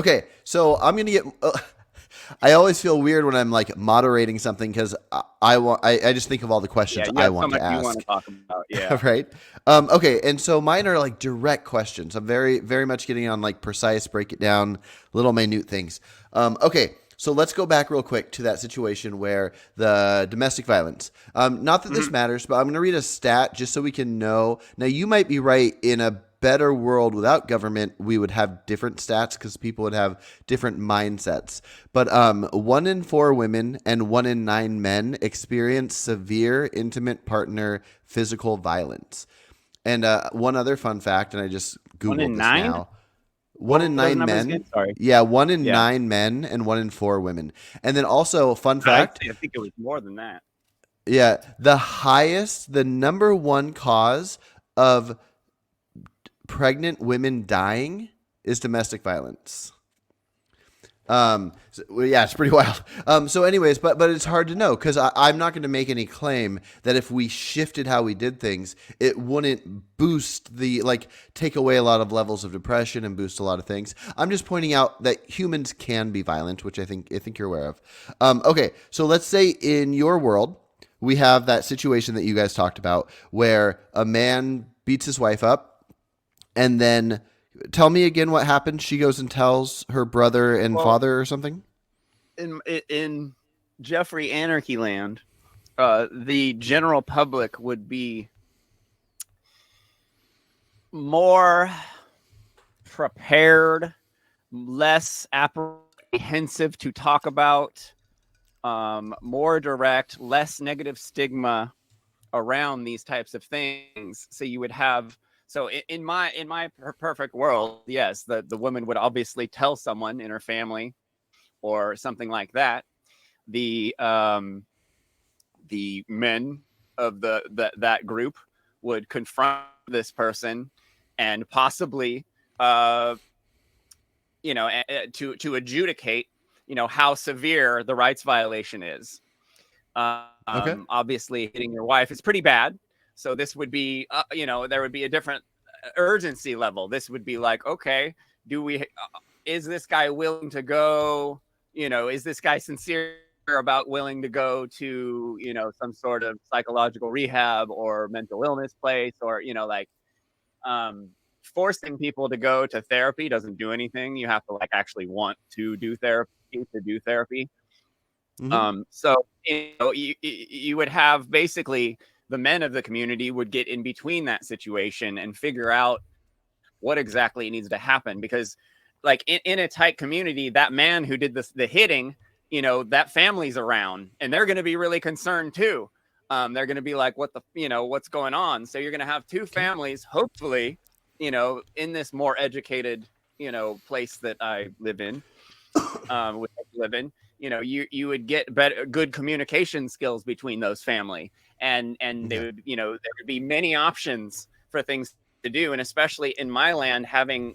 Okay, so I'm gonna get. I always feel weird when I'm like moderating something because I want. I just think of all the Yeah, questions you I have so want to much you want ask. to talk about. Yeah. Right. Okay, and so mine are like direct questions. I'm very much getting on like precise, break it down, little minute things. Okay. So let's go back real quick to that situation where the domestic violence. Not that this Hmm. matters, but I'm going to read a stat just so we can know. Now, you might be right. In a better world without government, we would have different stats because people would have different mindsets. But 1 in 4 women and 1 in 9 men experience severe intimate partner physical violence. And one other fun fact, and I just One Googled in this nine. now. One What in are those nine numbers men. again? Sorry. Yeah, one in Yeah. nine men and 1 in 4 women. And then also, fun I'd fact. say I think it was more than that. Yeah, the number one cause of pregnant women dying is domestic violence. Well, yeah, it's pretty wild. So, anyways, but it's hard to know because I'm not going to make any claim that if we shifted how we did things, it wouldn't boost the like take away a lot of levels of depression and boost a lot of things. I'm just pointing out that humans can be violent, which I think you're aware of. Okay, so let's say in your world we have that situation that you guys talked about where a man beats his wife up and then tell me again what happened. She goes and tells her brother and Well, father or something. in Jeffrey Anarchy Land, the general public would be more prepared, less apprehensive to talk about, more direct, less negative stigma around these types of things. So you would have in my perfect world, yes, the woman would obviously tell someone in her family or something like that. The men of that group would confront this person and possibly uh to adjudicate how severe the rights violation is. Okay. Obviously hitting your wife is pretty bad, so this would be there would be a different urgency level. This would be like, okay, do we is this guy willing to go, is this guy sincere about willing to go to some sort of psychological rehab or mental illness place, or like um forcing people to go to therapy doesn't do anything. You have to like actually want to do therapy. Mm-hmm. So you would have basically the men of the community would get in between that situation and figure out what exactly needs to happen, because like in a tight community, that man who did the hitting, that family's around and they're going to be really concerned too. They're going to be like, what the, what's going on? So you're going to have two Okay. families, hopefully, in this more educated, place that I live in, with live in, you would get better, good communication skills between those family, and they Okay. would, there would be many options for things to do, and especially in my land, having,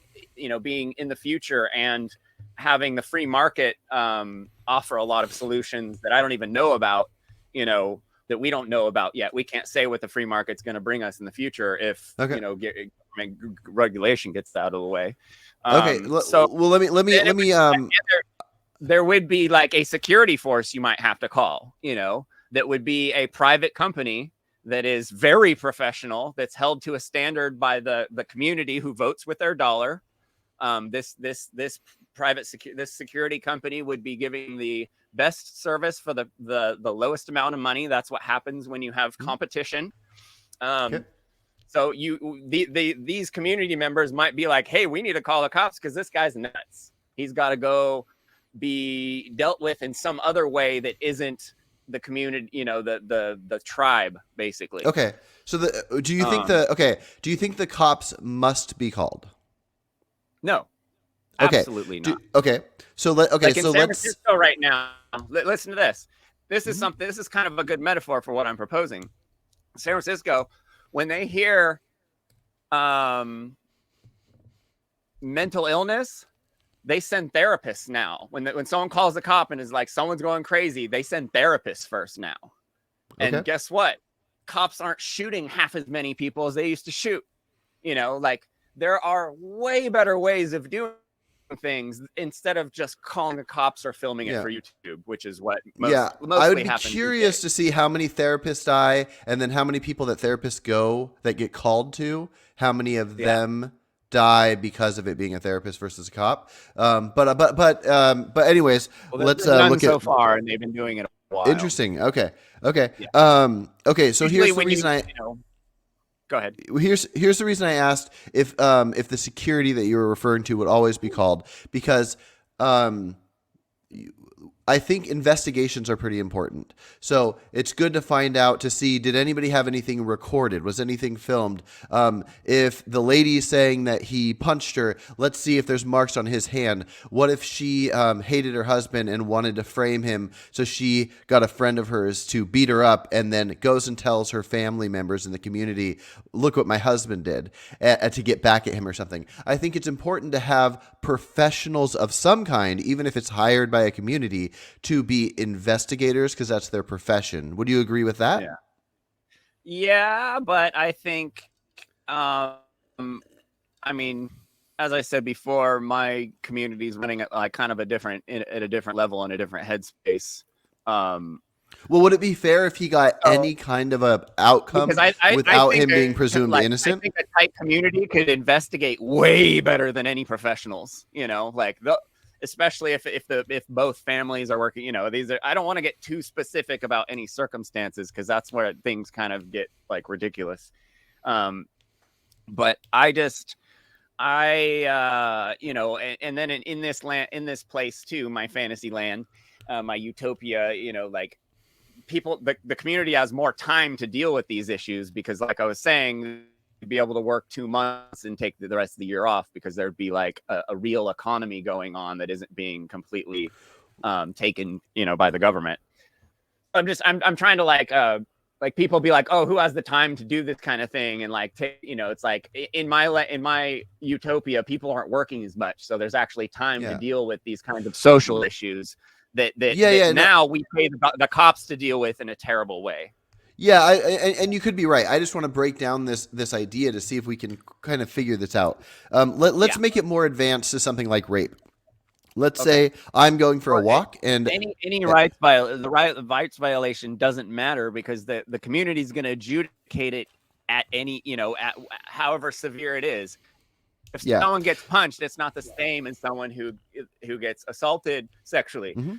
being in the future and having the free market offer a lot of solutions that I don't even know about, that we don't know about yet. We can't say what the free market's going to bring us in the future if Okay. regulation gets out of the way. Okay. So Well, let me. there would be like a security force you might have to call, that would be a private company that is very professional, that's held to a standard by the community who votes with their dollar. This this security company would be giving the best service for the lowest amount of money. That's what happens when you have competition. Okay. Um, so these community members might be like, hey, we need to call the cops because this guy's nuts. He's got to go be dealt with in some other way that isn't the community, the tribe, basically. Okay. So do you think Um, the cops must be called? no, Okay. absolutely not. Okay. Like in So San let's. Francisco right now, listen to this. This is Mhm. something. This is kind of a good metaphor for what I'm proposing. San Francisco, when they hear um, mental illness, they send therapists now. When someone calls the cop and is like, someone's going crazy, they send therapists first now. And Okay. guess what? Cops aren't shooting half as many people as they used to shoot. Like there are way better ways of doing things instead of just calling the cops or filming it Yeah. for YouTube, which is what Yeah, I would mostly be happens these curious days. to see how many therapists die, and then how many people that therapists go that get called to, how many of Yeah. them die because of it being a therapist versus a cop. But anyways, Well, there's let's been none look at so far, and they've been doing it a while. interesting. Okay. Yeah. Okay. So Usually, here's the when reason I go ahead. here's the reason I asked if the security that you were referring to would always be called, because um I think investigations are pretty important. So it's good to find out, to see, did anybody have anything recorded? Was anything filmed? If the lady is saying that he punched her, let's see if there's marks on his hand. What if she hated her husband and wanted to frame him? So she got a friend of hers to beat her up, and then goes and tells her family members in the community, look what my husband did, to get back at him or something. I think it's important to have professionals of some kind, even if it's hired by a community, to be investigators, because that's their profession. Would you agree with that? Yeah, but I think, I mean, as I said before, my community is running at like kind of at a different level and a different headspace. Well, would it be fair if he got any kind of a outcome Because I without think him being that, presumed like, innocent? I think a tight community could investigate way better than any professionals. Like especially if both families are working. I don't want to get too specific about any circumstances, because that's where things kind of get like ridiculous. But and then in this place too, my fantasy land, my utopia, like, the community has more time to deal with these issues, because, like I was saying, you'd be able to work 2 months and take the rest of the year off, because there'd be like a real economy going on that isn't being completely taken, by the government. I'm trying to like people be like, oh, who has the time to do this kind of thing? And like, it's like in my utopia, people aren't working as much, so there's actually time to deal with these kinds of social issues that now we pay the cops to deal with in a terrible way. Yeah, and you could be right. I just want to break down this idea to see if we can kind of figure this out. Let's make it more advanced to something like rape. Let's say I'm going for a walk, and any rights violation doesn't matter, because the community is going to adjudicate it at any, at however severe it is. If someone gets punched, it's not the same as someone who gets assaulted sexually. Mm-hmm.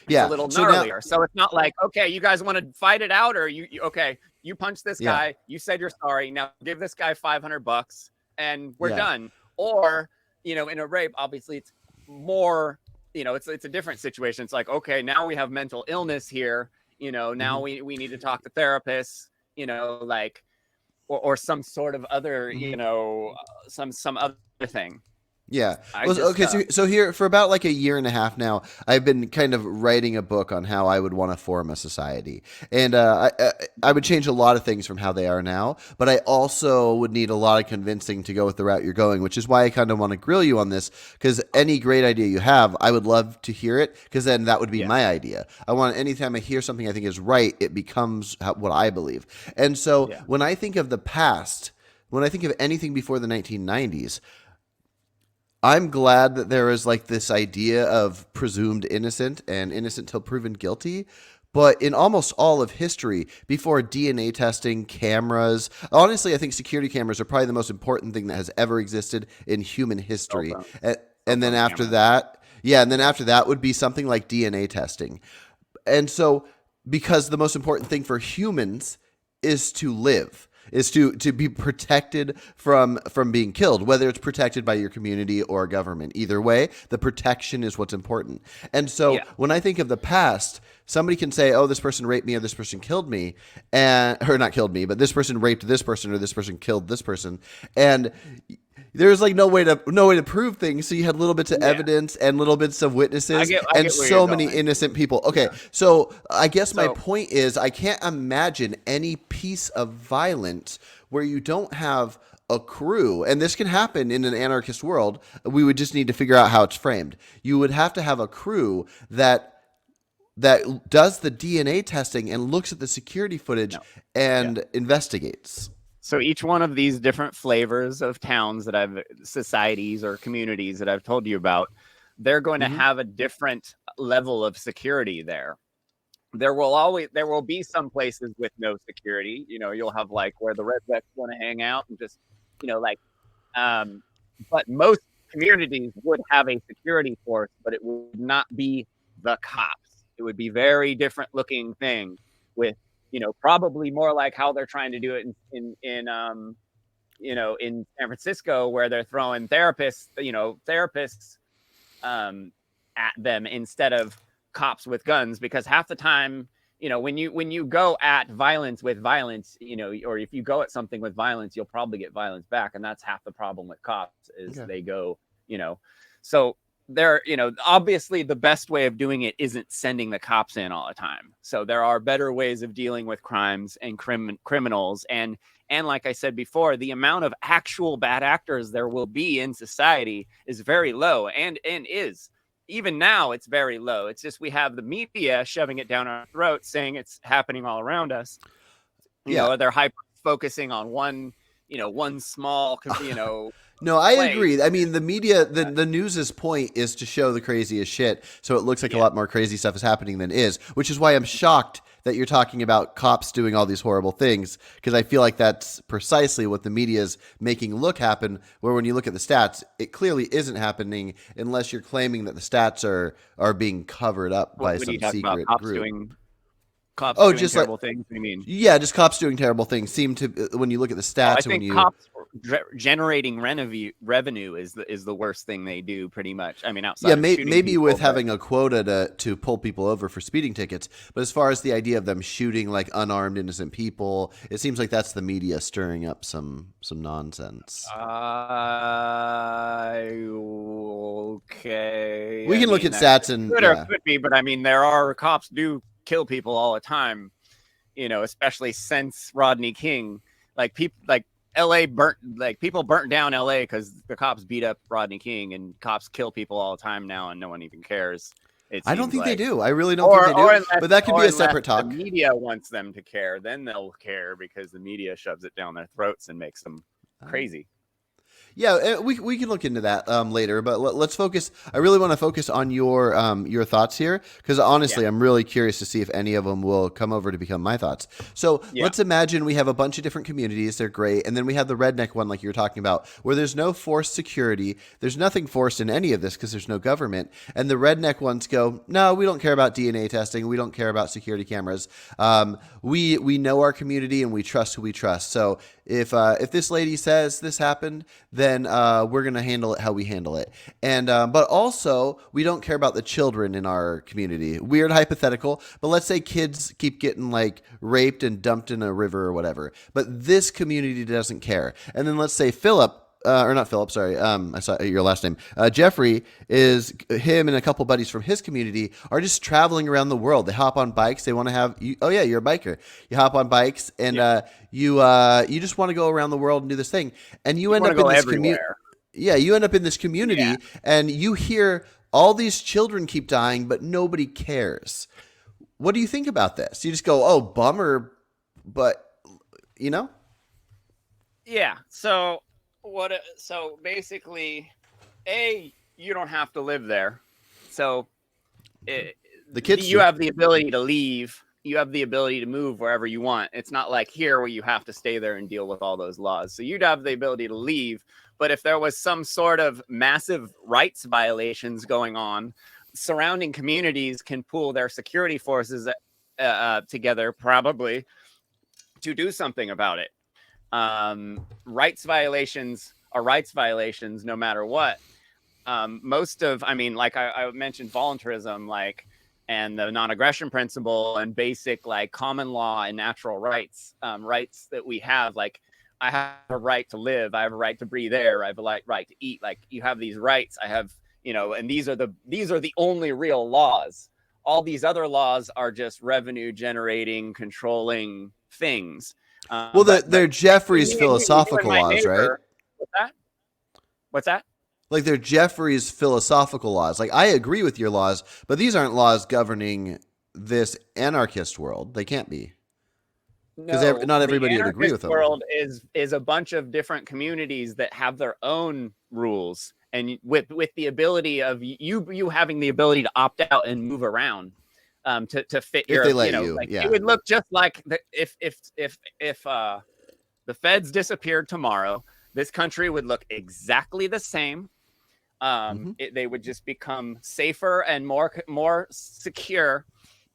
It's a little gnarlier. So it's not like, okay, you guys want to fight it out, or you punched this guy, you said you're sorry, now give this guy $500 and we're done. Or, in a rape, obviously it's more, it's a different situation. It's like, okay, now we have mental illness here, now we need to talk to therapists, like, or some sort of other, some other thing. Yeah. So here, for about like a year and a half now, I've been kind of writing a book on how I would want to form a society. And I would change a lot of things from how they are now, but I also would need a lot of convincing to go with the route you're going, which is why I kind of want to grill you on this, because any great idea you have, I would love to hear it, because then that would be my idea. I want, anytime I hear something I think is right, it becomes what I believe. And so when I think of the past, when I think of anything before the 1990s, I'm glad that there is like this idea of presumed innocent and innocent till proven guilty. But in almost all of history, before DNA testing, cameras, honestly, I think security cameras are probably the most important thing that has ever existed in human history. And then after that would be something like DNA testing. And so, because the most important thing for humans is to live, is to be protected from being killed, whether it's protected by your community or government. Either way, the protection is what's important. And so when I think of the past, somebody can say, oh, this person raped me, or this person killed me, or not killed me, but this person raped this person, or this person killed this person. And there's like no way to prove things. So you had little bits of evidence and little bits of witnesses, and so many innocent people. Okay, so I guess my point is, I can't imagine any piece of violence where you don't have a crew, and this can happen in an anarchist world. We would just need to figure out how it's framed. You would have to have a crew that does the DNA testing and looks at the security footage and investigates. So each one of these different flavors of towns that I've societies or communities that I've told you about, they're going to Hmm. have a different level of security there. There will be some places with no security. You know, you'll have like where the rednecks want to hang out and just, you know, like um but most communities would have a security force, but it would not be the cops. It would be very different looking thing with, you know, probably more like how they're trying to do it in you know, in San Francisco, where they're throwing therapists um, at them instead of cops with guns, because half the time, you know, when you go at violence with violence, you know, or if you go at something with violence, you'll probably get violence back, and that's half the problem with cops is Okay. they go, you know, so there, you know, obviously the best way of doing it isn't sending the cops in all the time. So there are better ways of dealing with crimes and criminals, and like I said before, the amount of actual bad actors there will be in society is very low, and is even now it's very low. It's just we have the media shoving it down our throats, saying it's happening all around us. You Yeah. know, they're hyper focusing on one, you know, one small, you know, No, I place. agree. I mean, the media, the news's point is to show the craziest shit, so it looks like a Yeah. lot more crazy stuff is happening than is, which is why I'm shocked that you're talking about cops doing all these horrible things, because I feel like that's precisely what the media is making look happen, where when you look at the stats, it clearly isn't happening unless you're claiming that the stats are being covered up by What are you some talking about? secret group. Cops Oh, doing just like, terrible things? What do you mean? yeah, just cops doing terrible things seem to, when you look at the Oh, I stats and when think you, cops generating revenue is the worst thing they do, pretty much. I mean, yeah, outside of shooting maybe people, with but having a quota to pull people over for speeding tickets, but as far as the idea of them shooting like unarmed innocent people, it seems like that's the media stirring up some nonsense. okay. We I can look at mean, that stats and could or yeah, could be, but I mean, there are cops do kill people all the time. You know, especially since Rodney King, like people like LA burnt, like people burnt down LA because the cops beat up Rodney King, and cops kill people all the time now, and no one even cares. It I don't seems think they like, do. I really don't think they do. unless But that could be a separate the talk. media wants them to care, then they'll care because the media shoves it down their throats and makes them crazy. Yeah, we can look into that later, but let's focus. I really want to focus on your thoughts here because Yeah, honestly, I'm really curious to see if any of them will come over to become my thoughts. So yeah, let's imagine we have a bunch of different communities; they're great, and then we have the redneck one, like you were talking about, where there's no forced security. There's nothing forced in any of this because there's no government, and the redneck ones go, no, we don't care about DNA testing, we don't care about security cameras. We know our community and we trust who we trust. So if this lady says this happened, then we're gonna handle it how we handle it. And but also we don't care about the children in our community. Weird hypothetical, but let's say kids keep getting like raped and dumped in a river or whatever. But this community doesn't care. And then let's say Philip. Or not Philip, sorry. I saw your last name. Jeffrey is him and a couple buddies from his community are just traveling around the world. They hop on bikes. They want to have you. Oh yeah, you're a biker. You hop on bikes and yeah. you just want to go around the world and do this thing. And you You end want up to in go this community. everywhere. Yeah, you end up in this Yeah, community and you hear all these children keep dying, but nobody cares. What do you think about this? You just go, oh, bummer, but you know. yeah. So what? So basically, you don't have to live there. So it, The kids you do. have the ability to leave. You have the ability to move wherever you want. It's not like here where you have to stay there and deal with all those laws. So you'd have the ability to leave. But if there was some sort of massive rights violations going on, surrounding communities can pool their security forces together, probably, to do something about it. Rights violations are rights violations no matter what. I mean, like I mentioned voluntarism, like, and the non-aggression principle and basic like common law and natural rights, rights that we have, like I have a right to live, I have a right to breathe air, I have a right to eat. Like you have these rights, I have, you know, and these are the only real laws. All these other laws are just revenue generating, controlling things. Well, But they're Jeffrey's you and philosophical my laws, right? neighbor. What's that? What's that? Like they're Jeffrey's philosophical laws. Like I agree with your laws, but these aren't laws governing this anarchist world. They can't be. No, not the everybody would agree with anarchist them. world is a bunch of different communities that have their own rules, and with the ability of you having the ability to opt out and move around, to fit If they your, let you, like yeah. it would look just like if the feds disappeared tomorrow, this country would look exactly the same. They would just become safer and more secure,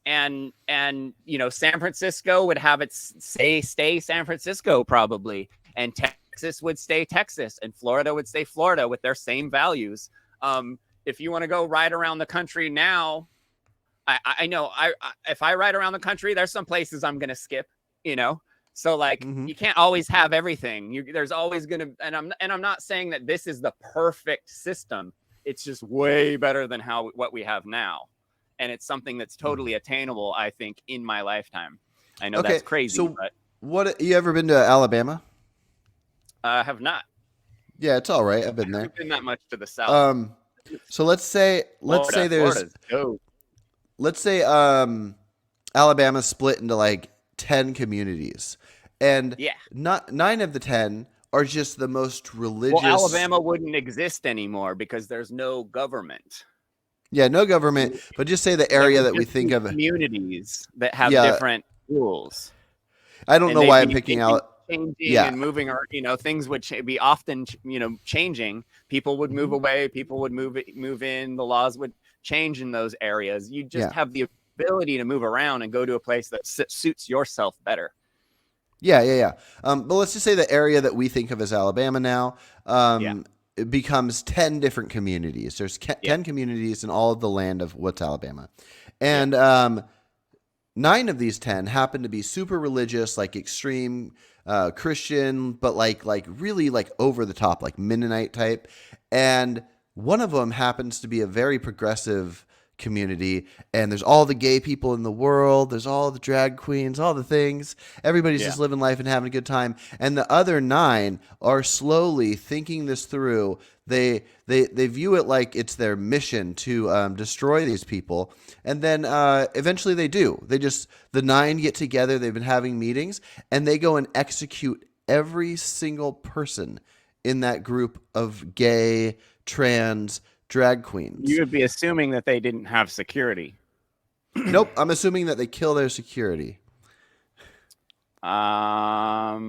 and San Francisco would have its stay San Francisco probably, and Texas would stay Texas, and Florida would stay Florida with their same values. If you want to go ride around the country now, I know if I ride around the country, there's some places I'm gonna skip, so like you can't always have everything. There's always gonna, and I'm not saying that this is the perfect system. It's just way better than what we have now, and it's something that's totally attainable, I think, in my lifetime. I know that's crazy, so but what, you ever been to Alabama? I have not. Yeah, it's all right. I've been I there. haven't been that much to the south. So let's say Florida's dope. let's say Alabama's split into like 10 communities, and Yeah. not 9 of the 10 are just the most religious. Well, Alabama wouldn't exist anymore because there's no government. Yeah, no government, but just say the area that we think of. Communities that have Yeah. different rules. I don't know why I'm picking out. Changing Yeah. and moving, or things would be often changing. People would move away. People would move in. The laws would change in those areas. You just have the ability to move around and go to a place that suits yourself better. Yeah. But let's just say the area that we think of as Alabama now, it becomes 10 different communities. There's 10 communities in all of the land of what's Alabama. And 9 of these 10 happen to be super religious, like extreme Christian, but like really like over the top, like Mennonite type. And one of them happens to be a very progressive community, and there's all the gay people in the world, there's all the drag queens, all the things, everybody's just living life and having a good time. And the other 9 are slowly thinking this through. They view it like it's their mission to destroy these people, and then eventually they do. The 9 get together, they've been having meetings, and they go and execute every single person in that group of gay, trans, drag queens. You would be assuming that they didn't have security. Nope, I'm assuming that they kill their security. Well,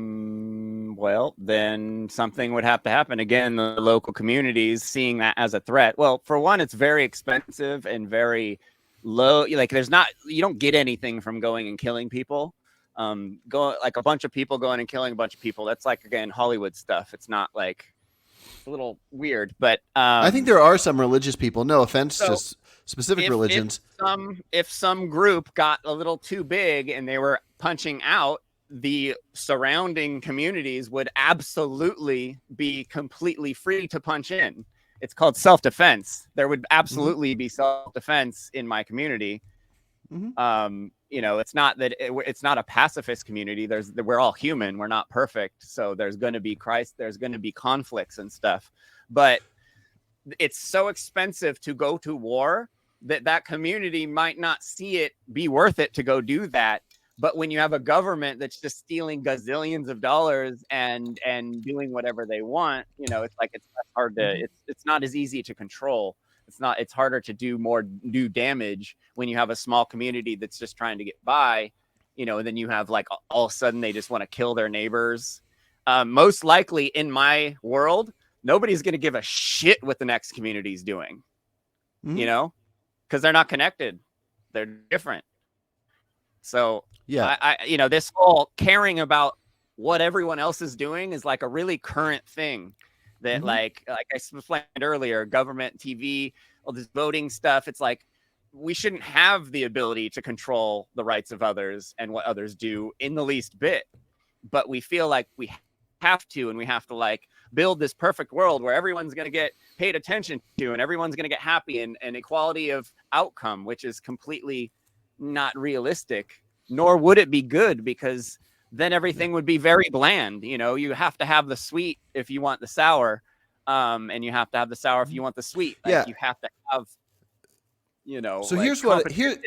then something would have to happen. Again, the local communities seeing that as a threat. Well, for one, it's very expensive and very low. Like you don't get anything from going and killing people. Like a bunch of people going and killing a bunch of people. That's like, again, Hollywood stuff. It's not like, it's a little weird, but I think there are some religious people. No offense to specific religions. If some group got a little too big and they were punching out, the surrounding communities would absolutely be completely free to punch in. It's called self-defense. There would absolutely be self-defense in my community. It's not that it's not a pacifist community. We're all human. We're not perfect. So there's going to be there's going to be conflicts and stuff, but it's so expensive to go to war that community might not see it be worth it to go do that. But when you have a government that's just stealing gazillions of dollars and doing whatever they want, it's like, it's hard to, it's not as easy to control. It's harder to do damage when you have a small community that's just trying to get by, and then you have like all of a sudden they just want to kill their neighbors. Most likely in my world, nobody's going to give a shit what the next community is doing, because they're not connected. They're different. So this whole caring about what everyone else is doing is like a really current thing. That like I explained earlier, government, TV, all this voting stuff. It's like we shouldn't have the ability to control the rights of others and what others do in the least bit. But we feel like we have to, and we have to like build this perfect world where everyone's going to get paid attention to and everyone's going to get happy and equality of outcome, which is completely not realistic, nor would it be good, because then everything would be very bland. You have to have the sweet if you want the sour, and you have to have the sour if you want the sweet. Like, you have to have, So like, here's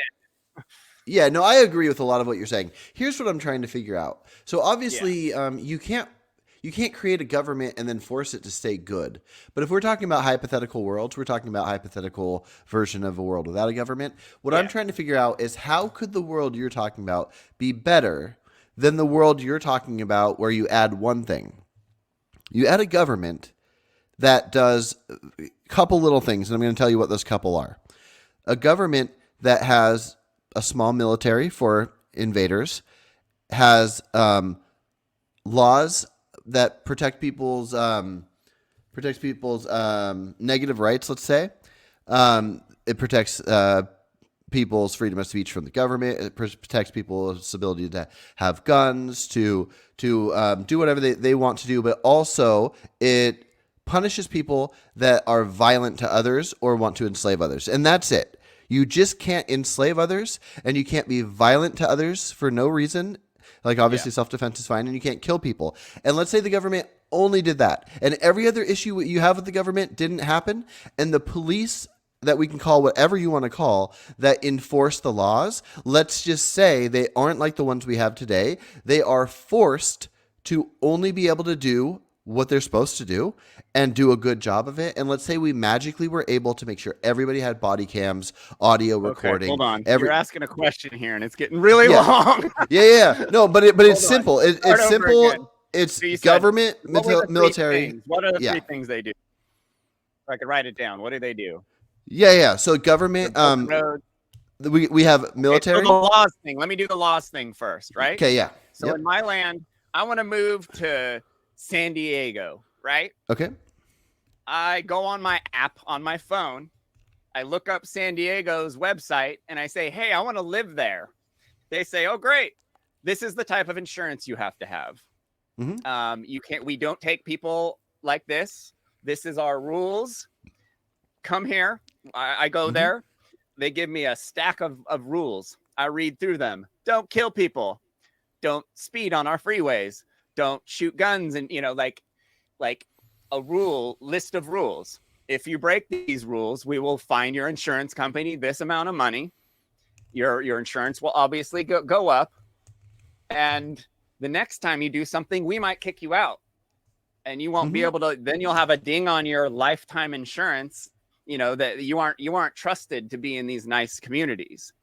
Yeah, no, I agree with a lot of what you're saying. Here's what I'm trying to figure out. So obviously, you can't create a government and then force it to stay good. But if we're talking about hypothetical worlds, we're talking about hypothetical version of a world without a government. What I'm Yeah. trying to figure out is how could the world you're talking about be better than the world you're talking about where you add one thing? You add a government that does a couple little things, and I'm going to tell you what those couple are. A government that has a small military for invaders, has laws that protects people's negative rights. Let's say it protects people's freedom of speech from the government. It protects people's ability to have guns, to do whatever they want to do, but also it punishes people that are violent to others or want to enslave others. And that's it. You just can't enslave others, and you can't be violent to others for no reason. Like, obviously, self-defense is fine, and you can't kill people. And let's say the government only did that, and every other issue you have with the government didn't happen, and the police that we can call whatever you want to call that enforce the laws, let's just say they aren't like the ones we have today. They are forced to only be able to do what they're supposed to do and do a good job of it. And let's say we magically were able to make sure everybody had body cams, audio recording. Hold on. You're asking a question here, and it's getting really Yeah. long. Yeah. No, but it's simple. Start It's over simple. again. It's So you said, government, what were the three military. things? What are the Yeah. three things they do? So I could write it down. What do they do? Yeah. So government. Road. We have military. Okay, so the laws thing. Let me do the laws thing first, right? Okay. Yeah. So Yep. in my land, I want to move to San Diego, right? Okay. I go on my app on my phone. I look up San Diego's website and I say, hey, I want to live there. They say, oh, great. This is the type of insurance you have to have. Mhm. We don't take people like this. This is our rules. Come here. I go Mhm. there. They give me a stack of rules. I read through them. Don't kill people. Don't speed on our freeways. Don't shoot guns. And, like a list of rules. If you break these rules, we will fine your insurance company this amount of money. Your insurance will obviously go up. And the next time you do something, we might kick you out. And you won't be able to, then you'll have a ding on your lifetime insurance, that you aren't trusted to be in these nice communities.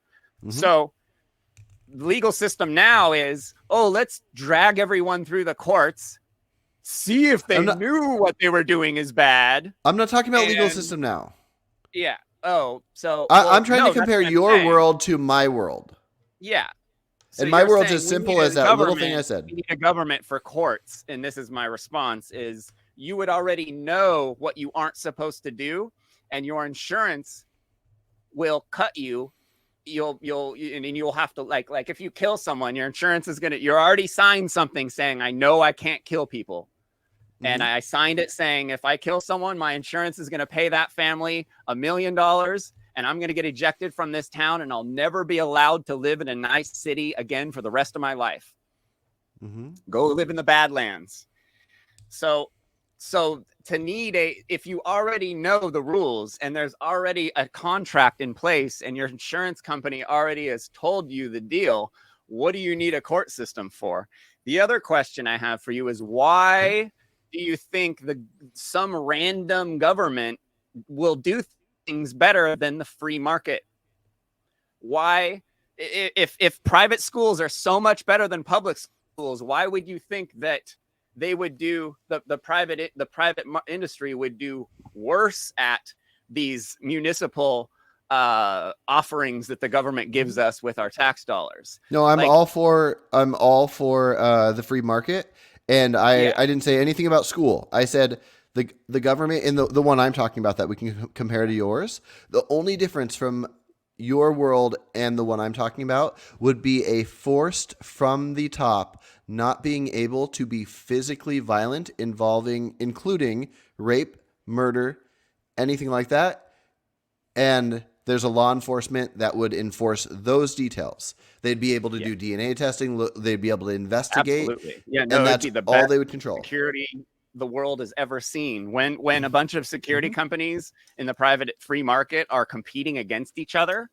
So the legal system now is, let's drag everyone through the courts, see if they knew what they were doing is bad. I'm not talking about legal system now. Yeah. Oh, so I'm trying to compare your world to my world. Yeah. So and my world's as simple as that little thing I said. We need a government for courts. And this is my response is you would already know what you aren't supposed to do. And your insurance will cut you. You'll have to like if you kill someone, your insurance is you're already signed something saying, I know I can't kill people. And I signed it saying, if I kill someone, my insurance is going to pay that family $1 million. And I'm going to get ejected from this town and I'll never be allowed to live in a nice city again for the rest of my life. Go live in the Badlands. So if you already know the rules and there's already a contract in place and your insurance company already has told you the deal, what do you need a court system for? The other question I have for you is why do you think some random government will do things better than the free market? Why, if private schools are so much better than public schools, why would you think that they would do the private industry would do worse at these municipal offerings that the government gives us with our tax dollars? No, I'm all for the free market. And I didn't say anything about school. I said the government in the one I'm talking about that we can compare to yours. The only difference from your world and the one I'm talking about would be a forced from the top, not being able to be physically violent, including rape, murder, anything like that. And there's a law enforcement that would enforce those details. They'd be able to do DNA testing. They'd be able to investigate. Absolutely. Yeah, and that's all they would control. Security the world has ever seen. When a bunch of security companies in the private free market are competing against each other,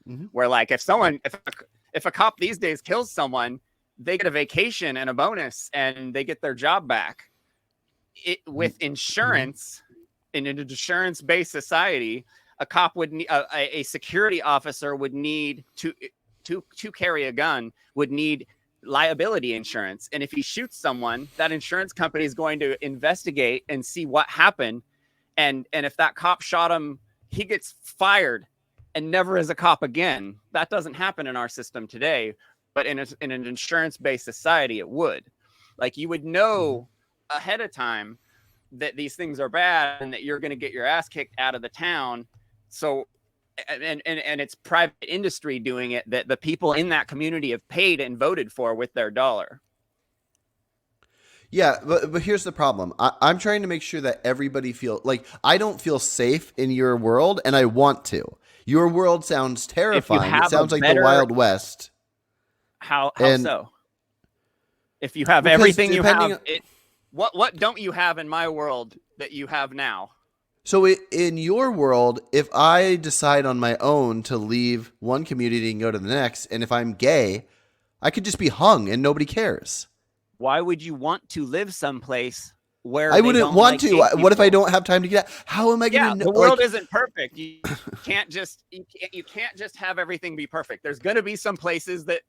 Mhm. where like if a cop these days kills someone, they get a vacation and a bonus and they get their job back. With insurance, in an insurance-based society, a cop would need a security officer would need to carry a gun would need liability insurance. And if he shoots someone, that insurance company is going to investigate and see what happened. And if that cop shot him, he gets fired and never is a cop again. That doesn't happen in our system today, but in an insurance-based society, it would. Like, you would know ahead of time that these things are bad and that you're going to get your ass kicked out of the town. So, and it's private industry doing it that the people in that community have paid and voted for with their dollar. Yeah, but here's the problem. I'm trying to make sure that everybody feel like I don't feel safe in your world, and I want to. Your world sounds terrifying. It sounds like the Wild West. How so? If you have everything you have, what don't you have in my world that you have now? So in your world, if I decide on my own to leave one community and go to the next, and if I'm gay, I could just be hung and nobody cares. Why would you want to live someplace where I wouldn't want to? What if I don't have time to get out? How am I going to know? The world isn't perfect. You can't just have everything be perfect. There's going to be some places that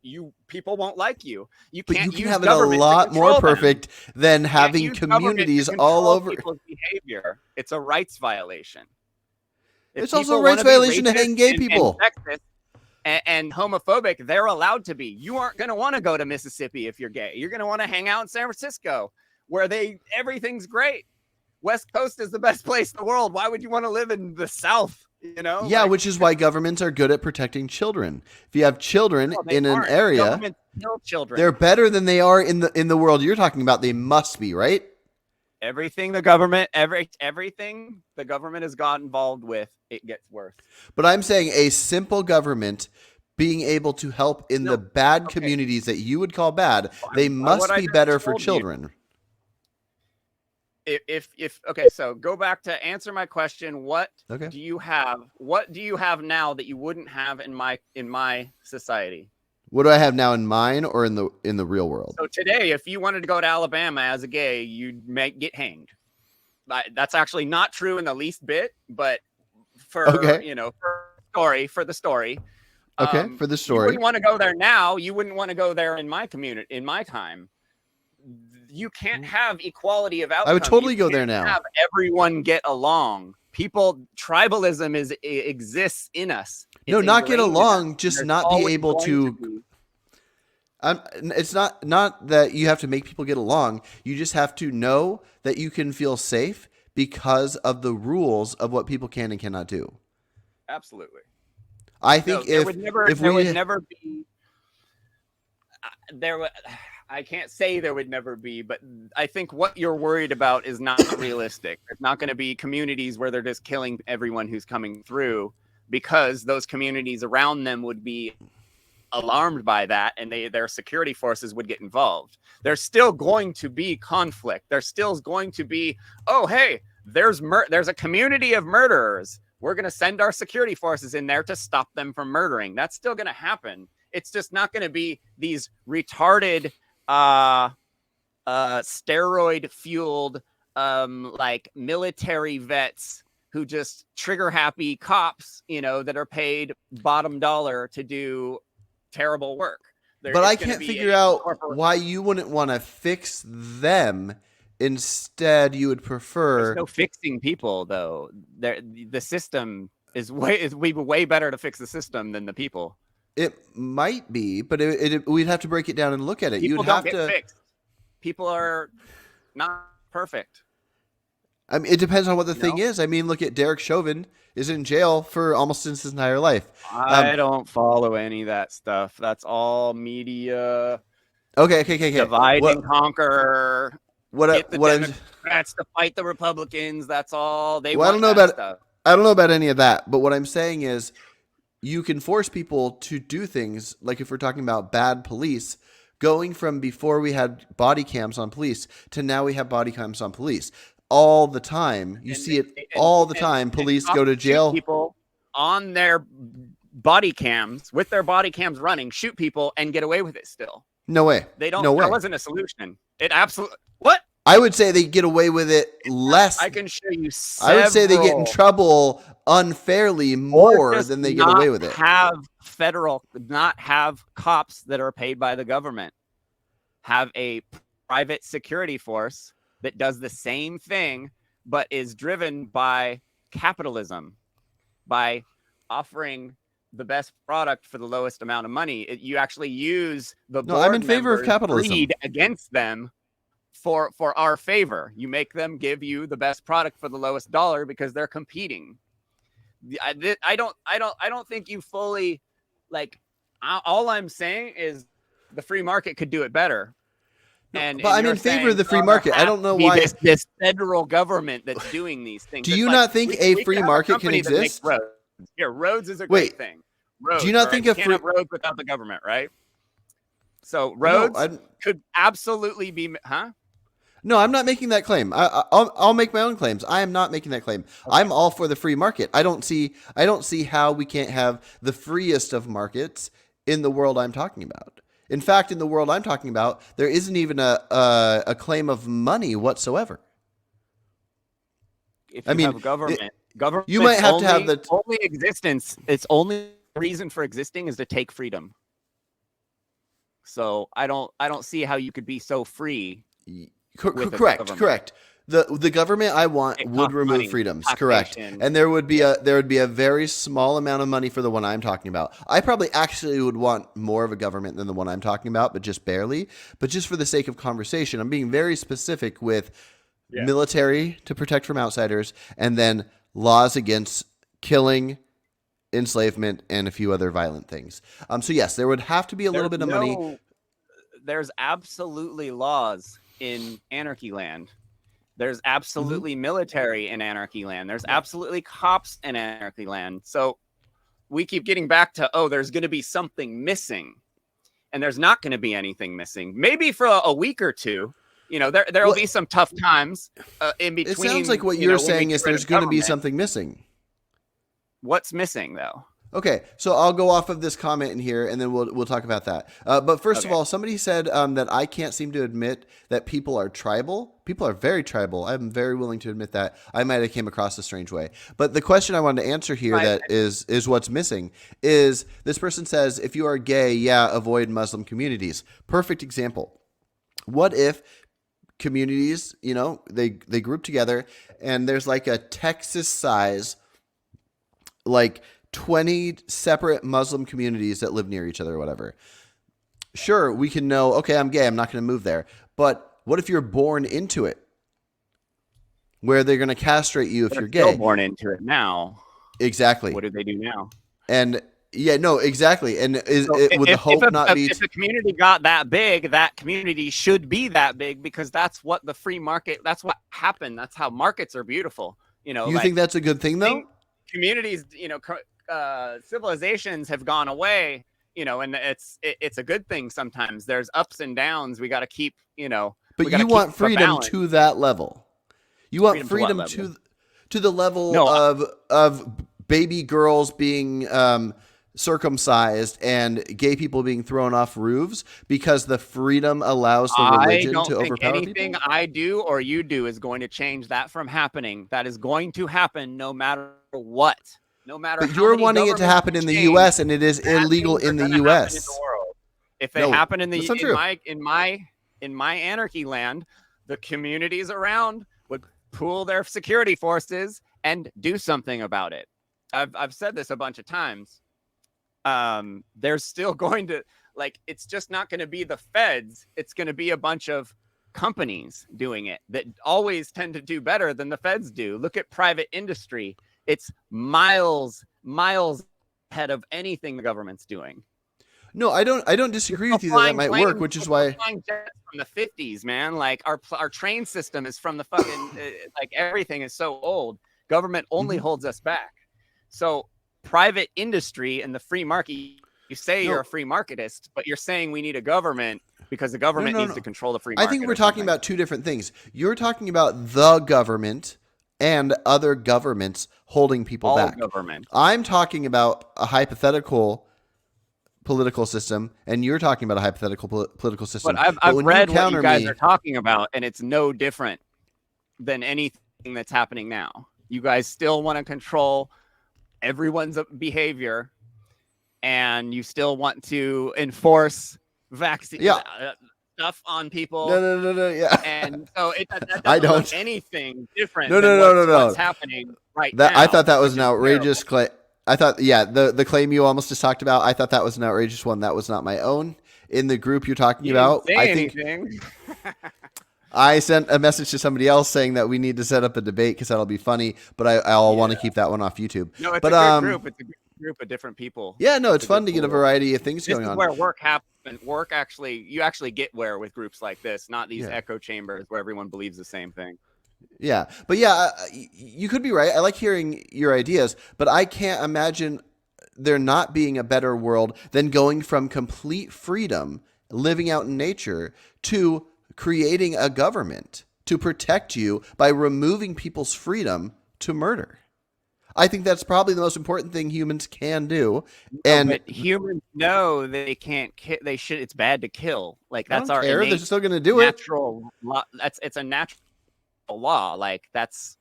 people won't like you. But you can have it a lot more perfect than having communities all over. People's behavior. It's a rights violation. It's also a rights violation to hang gay people. And homophobic, they're allowed to be. You aren't going to want to go to Mississippi if you're gay. You're going to want to hang out in San Francisco, where everything's great. West Coast is the best place in the world. Why would you want to live in the South? Yeah, which is why governments are good at protecting children. If you have children in an area, governments kill children. They're better than they are in the world you're talking about. They must be, right? Everything the government has got involved with, it gets worse. But I'm saying a simple government being able to help in the bad communities that you would call bad, they must be better for children. So go back to answer my question. What do you have now that you wouldn't have in my society? What do I have now in mine or in the real world? So today, if you wanted to go to Alabama as a gay, you'd get hanged. That's actually not true in the least bit, but for the story. Okay, for the story. You wouldn't want to go there now. You wouldn't want to go there in my community, in my time. You can't have equality of outcome. I would totally go there now. Have everyone get along. Tribalism exists in us. No, not get along, just not be able to. It's not that you have to make people get along. You just have to know that you can feel safe because of the rules of what people can and cannot do. Absolutely. I think I can't say there would never be, but I think what you're worried about is not realistic. There's not going to be communities where they're just killing everyone who's coming through, because those communities around them would be alarmed by that, and their security forces would get involved. There's still going to be conflict. There's still going to be, oh, hey, there's a community of murderers. We're going to send our security forces in there to stop them from murdering. That's still going to happen. It's just not going to be these retarded, steroid-fueled, like military vets who just trigger happy cops, that are paid bottom dollar to do terrible work. But I can't figure out why you wouldn't want to fix them. Instead, you would prefer. There's no fixing people, though. The system is way better to fix the system than the people. It might be, but we'd have to break it down and look at it. People don't get fixed. People are not perfect. I mean, it depends on what the thing is. I mean, look at Derek Chauvin is in jail for almost his entire life. I don't follow any of that stuff. That's all media. Okay. Divide and conquer. Get the Democrats to fight the Republicans. That's all they want. I don't know about any of that. But what I'm saying is, you can force people to do things, like if we're talking about bad police, going from before we had body cams on police to now we have body cams on police. All the time. You see it all the time. Police go to jail. People on their body cams with their body cams running, shoot people, and get away with it still. No way. They don't. No way. That wasn't a solution. It absolutely. What? I would say they get away with it less. I can show you several. I would say they get in trouble unfairly more than they get away with it. Not have cops that are paid by the government. Have a private security force that does the same thing, but is driven by capitalism, by offering the best product for the lowest amount of money. You actually use the No, I'm in favor of capitalism. Greed against them for our favor. You make them give you the best product for the lowest dollar because they're competing. I don't think you fully like. All I'm saying is the free market could do it better. But I'm in favor of the free market. I don't know why this federal government that's doing these things. Do you not think a free market can exist? Roads is a great thing. Roads, do you not think you can't have roads without the government, right? So roads could absolutely be, huh? No, I'm not making that claim. I'll make my own claims. I am not making that claim. Okay. I'm all for the free market. I don't see how we can't have the freest of markets in the world I'm talking about. In fact, in the world I'm talking about, there isn't even a claim of money whatsoever. If you have government, you might have to have the only existence. Its only reason for existing is to take freedom. So I don't see how you could be so free. Correct. The government I want would remove freedoms. Correct. And there would be a very small amount of money for the one I'm talking about. I probably actually would want more of a government than the one I'm talking about, but just barely. But just for the sake of conversation, I'm being very specific with military to protect from outsiders, and then laws against killing, enslavement, and a few other violent things. So yes, there would have to be a little bit of money. There's absolutely laws in anarchy land. There's absolutely military in anarchy land. There's absolutely cops in anarchy land. So we keep getting back to, there's going to be something missing, and there's not going to be anything missing. Maybe for a week or two, there will be some tough times in between. It sounds like what you're saying is there's going to be something missing. What's missing though? Okay, so I'll go off of this comment in here, and then we'll talk about that. But first of all, somebody said that I can't seem to admit that people are tribal. People are very tribal. I'm very willing to admit that. I might have came across a strange way. But the question I wanted to answer here that is what's missing is this person says, if you are gay, avoid Muslim communities. Perfect example. What if communities, they group together, and there's like a Texas size, like 20 separate Muslim communities that live near each other or whatever. Sure, we can know, okay, I'm gay, I'm not going to move there. But what if you're born into it? Where they're going to castrate you if you're gay. Still born into it now. Exactly. What do they do now? And exactly. And would the hope not be... If the community got that big, that community should be that big, because that's what the free market, that's what happened. That's how markets are beautiful. You think that's a good thing, though? Communities, civilizations have gone away, and it's a good thing. Sometimes there's ups and downs. We got to keep, but you want freedom to that level. You want freedom to the level of baby girls being circumcised and gay people being thrown off roofs because the freedom allows the religion to overpower people? Anything I do or you do is going to change that from happening. That is going to happen no matter what. No matter. But you're wanting it to happen in the U.S. and it is illegal in the U.S. If they happen in my anarchy land, the communities around would pool their security forces and do something about it. I've said this a bunch of times. There's still going to, it's just not going to be the feds. It's going to be a bunch of companies doing it that always tend to do better than the feds do. Look at private industry. It's miles ahead of anything the government's doing. No, I don't disagree with you that might work, which is why from the 50s, man. Like our train system is from the fucking everything is so old. Government only holds us back. So private industry and the free market, you say you're a free marketist, but you're saying we need a government because the government needs to control the free market. I think we're talking about two different things. You're talking about the government and other governments holding people All back. government. I'm talking about a hypothetical political system, and you're talking about a hypothetical political system. But I've when read you what counter you guys me, are talking about, and it's no different than anything that's happening now. You guys still want to control everyone's behavior, and you still want to enforce vaccine stuff on people. No, yeah. And so that doesn't I don't. look anything different No, than no. what's happening right That now. I thought that was which an is outrageous terrible. claim. I thought, the claim you almost just talked about, I thought that was an outrageous one. That was not my own. In the group you're talking You about, didn't say I think anything. I sent a message to somebody else saying that we need to set up a debate because that'll be funny. But I'll want to keep that one off YouTube. No, it's but, a good group. It's a good group of different people. Yeah, no, it's fun good to get a pool. variety of things This going is on. where work happens. You actually get where with groups like this, not these Yeah. echo chambers where everyone believes the same thing. Yeah, but you could be right. I like hearing your ideas, but I can't imagine there not being a better world than going from complete freedom, living out in nature, to creating a government to protect you by removing people's freedom to murder. I think that's probably the most important thing humans can do. And but humans know they can't. They should. It's bad to kill. Like I that's don't our care. They're innate still going to do it. natural law. It's a natural law. Like that's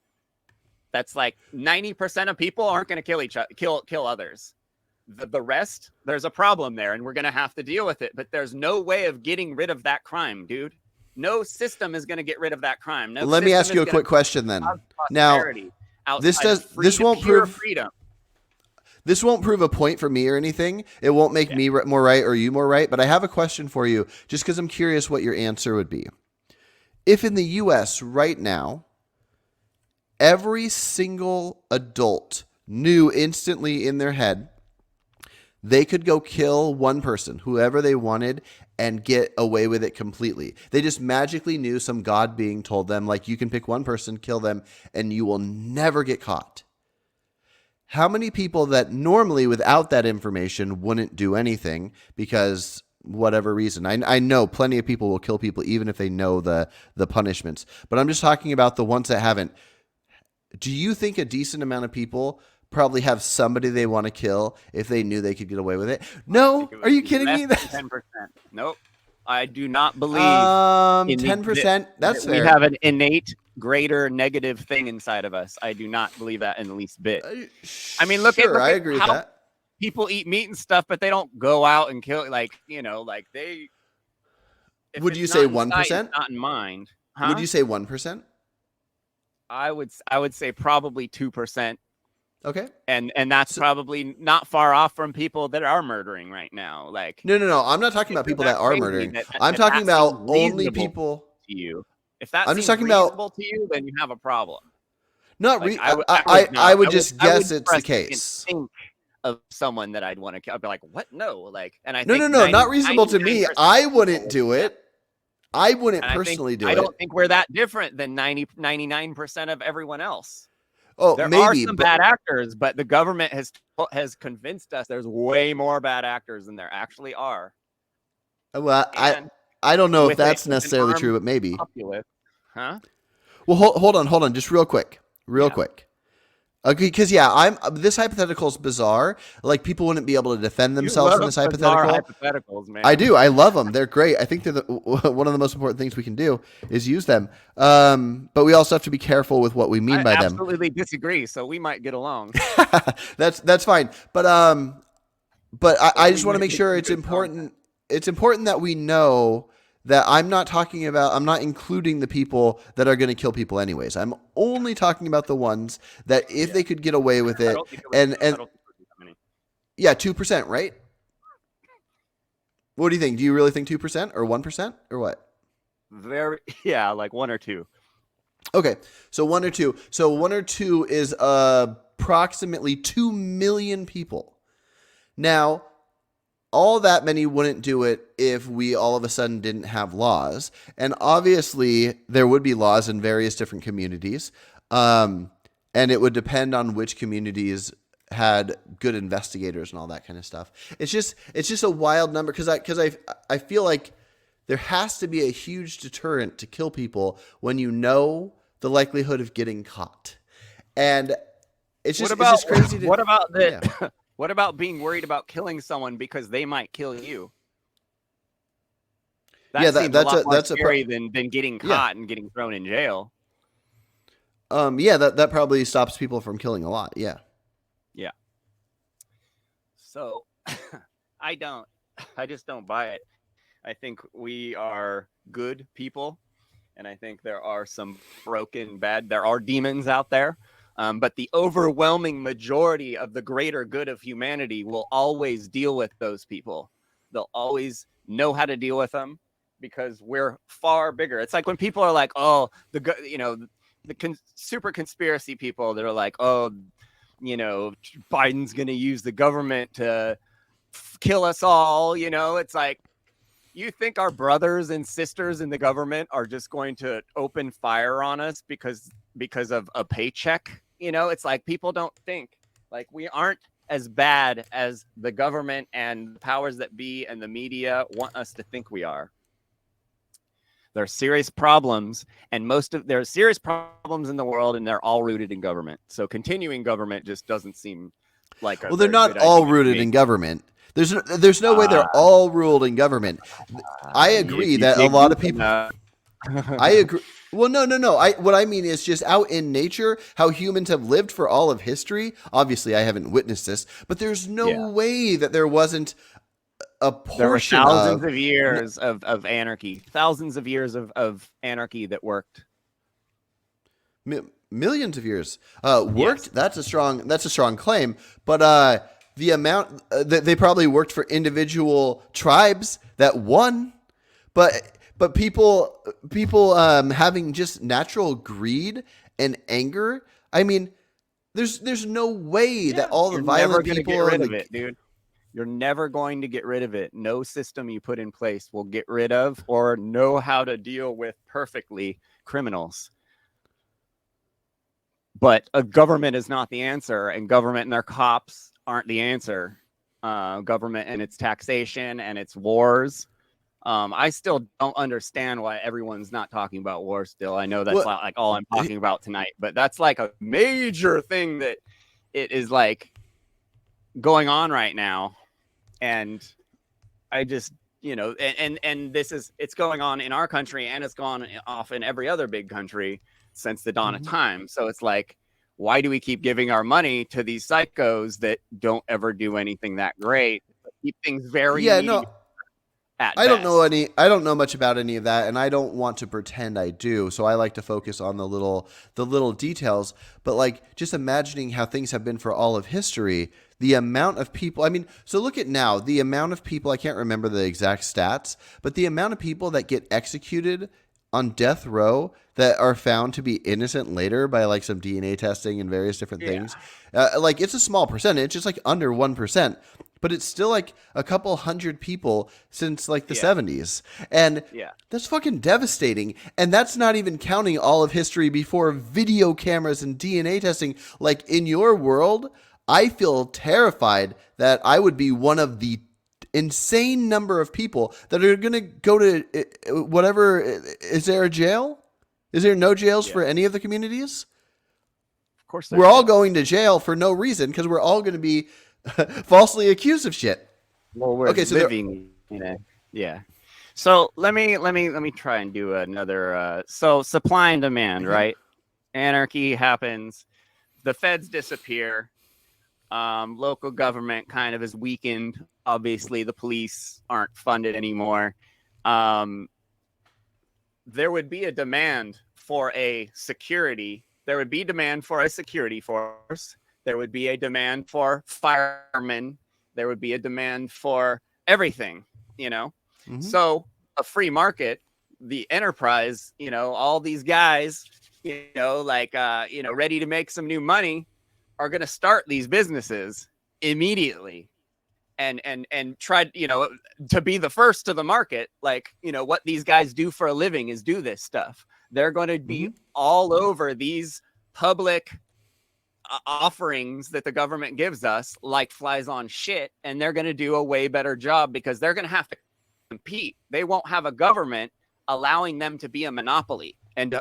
like 90% of people aren't going to kill each other, kill others. The rest, there's a problem there, and we're going to have to deal with it. But there's no way of getting rid of that crime, dude. No system is going to get rid of that crime. No Let me system ask you is a quick question then. gonna cause Now, prosperity this outside of this won't pure prove freedom. this won't prove a point for me or anything. It won't make me more right or you more right. But I have a question for you, just because I'm curious what your answer would be. If in the U.S. right now, every single adult knew instantly in their head they could go kill one person, whoever they wanted, and get away with it completely. They just magically knew, some god being told them, like, you can pick one person, kill them, and you will never get caught. How many people that normally without that information wouldn't do anything because whatever reason? I know plenty of people will kill people even if they know the punishments. But I'm just talking about the ones that haven't. Do you think a decent amount of people probably have somebody they want to kill if they knew they could get away with it? No? Are you kidding me? 10%. Nope. I do not believe 10%. That's we fair. have an innate greater negative thing inside of us. I do not believe that in the least bit. I mean, look sure, at I agree with how that. people eat meat and stuff, but they don't go out and kill. Like they. if Would it's you not say in sight, 1%? it's not in mind. Huh? Would you say 1%? I would say probably 2%. Okay. And that's probably not far off from people that are murdering right now. Like No. I'm not talking about people that are crazy murdering. that I'm talking about seems only reasonable people. to you. If that I'm just seems talking about- reasonable to you, then you have a problem. Not Like, re- I would I would not- just I would guess it's the press and case. Think of someone that I'd want to kill. I'd be like, what? No, like, and I No, think not reasonable to me. 99% I wouldn't do it. I wouldn't and I think- personally do I it. don't think we're that different than 99% of everyone else. Oh, There are maybe. some But bad actors, but the government has convinced us there's way more bad actors than there actually are. well, And I don't know if with that's an necessarily armed true, but maybe. populace, huh? Well, hold on, just real quick. Okay, because I'm this hypothetical is bizarre. Like, people wouldn't be able to defend themselves in this hypothetical. Hypotheticals, man. I do. I love them. They're great. I think they're one of the most important things we can do is use them. But we also have to be careful with what we mean by I them. absolutely disagree. So we might get along. That's fine. But I just want to might make get sure some it's good important. It's important that we know that I'm not including the people that are going to kill people anyways. I'm only talking about the ones that if they could get away with I it, don't think it would- I don't think it would be that many. yeah, 2%, right? What do you think? Do you really think 2% or 1% or what? Like 1 or 2. Okay, so 1 or 2. So 1 or 2 is approximately 2 million people. Now, all that many wouldn't do it if we all of a sudden didn't have laws. And obviously, there would be laws in various different communities. And it would depend on which communities had good investigators and all that kind of stuff. It's just a wild number because I feel like there has to be a huge deterrent to kill people when you know the likelihood of getting caught. And it's What just about crazy to what about yeah. the what about being worried about killing someone because they might kill you? Yeah, That seems a lot more that's a scary than getting yeah. caught and getting thrown in jail. Yeah, that probably stops people from killing a lot. Yeah. Yeah. So I don't I just don't buy it. I think we are good people, and I think there are some broken bad there are demons out there. But the overwhelming majority of the greater good of humanity will always deal with those people. They'll always know how to deal with them because we're far bigger. It's like when people are like, "Oh, the super conspiracy people." They're like, "Oh, Biden's going to use the government to kill us all." It's like, you think our brothers and sisters in the government are just going to open fire on us because of a paycheck? It's like people don't think like we aren't as bad as the government and the powers that be and the media want us to think we are. There are serious problems, and there are serious problems in the world, and they're all rooted in government. So continuing government just doesn't seem like a Well, they're very not good all idea to rooted me. in government. There's no way they're all ruled in government. I If agree you that a dig lot of deep people. enough. I agree. Well, no. What I mean is just out in nature, how humans have lived for all of history. Obviously, I haven't witnessed this, but there's no Yeah. way that there wasn't a There were portion thousands of of years of anarchy, thousands of years of anarchy that worked. millions of years Yes. worked. That's a strong claim. But the amount that they probably worked for individual tribes that won, but people having just natural greed and anger. I mean, there's no way that Yeah. all the You're never violent going to get people rid and of the it, dude. You're never going to get rid of it. No system you put in place will get rid of or know how to deal with perfectly criminals. But a government is not the answer, and government and their cops aren't the answer. Government and its taxation and its wars. I still don't understand why everyone's not talking about war still. I know that's what not like all I'm talking about tonight, but that's like a major thing that it is like going on right now. And I just, and it's going on in our country, and it's gone off in every other big country since the dawn of time. So it's like, why do we keep giving our money to these psychos that don't ever do anything that great, but keep things very yeah mediocre no at I don't know best? any. I don't know much about any of that, and I don't want to pretend I do. So I like to focus on the little details. But like just imagining how things have been for all of history, the amount of people. I mean, so look at now the amount of people. I can't remember the exact stats, but the amount of people that get executed on death row that are found to be innocent later by like some DNA testing and various different Yeah. things. Like it's a small percentage. It's like under 1%, but it's still like a couple hundred people since like the Yeah. 70s. And Yeah. that's fucking devastating. And that's not even counting all of history before video cameras and DNA testing. Like in your world, I feel terrified that I would be one of the insane number of people that are going to go to whatever. Is there a jail? Is there no jails Yeah. for any of the communities? Of course We're all going to jail for no reason because we're all going to be falsely accused of shit. Well, we're Okay, so living in a yeah. So let me try and do another. So supply and demand, Okay. right? Anarchy happens. The feds disappear. Local government kind of is weakened. Obviously, the police aren't funded anymore. There would be a demand for a security. There would be demand for a security force. There would be a demand for firemen. There would be a demand for everything, Mhm. So a free market, the enterprise, all these guys, ready to make some new money are going to start these businesses immediately and try, to be the first to the market. Like, what these guys do for a living is do this stuff. They're going to be all over these public offerings that the government gives us like flies on shit, and they're going to do a way better job because they're going to have to compete. They won't have a government allowing them to be a monopoly and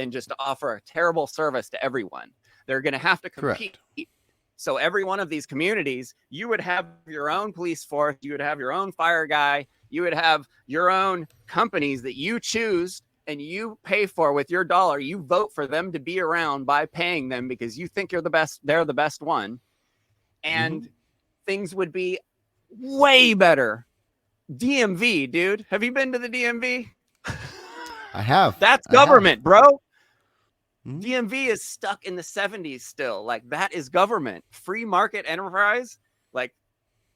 just to offer a terrible service to everyone. They're going to have to compete. Correct. So every one of these communities, you would have your own police force, you would have your own fire guy, you would have your own companies that you choose and you pay for with your dollar. You vote for them to be around by paying them because you think you're the best, they're the best one. And things would be way better. DMV, dude. Have you been to the DMV? I have. That's government, bro. Mhm. DMV is stuck in the 70s still. Like, that is government. Free market enterprise, like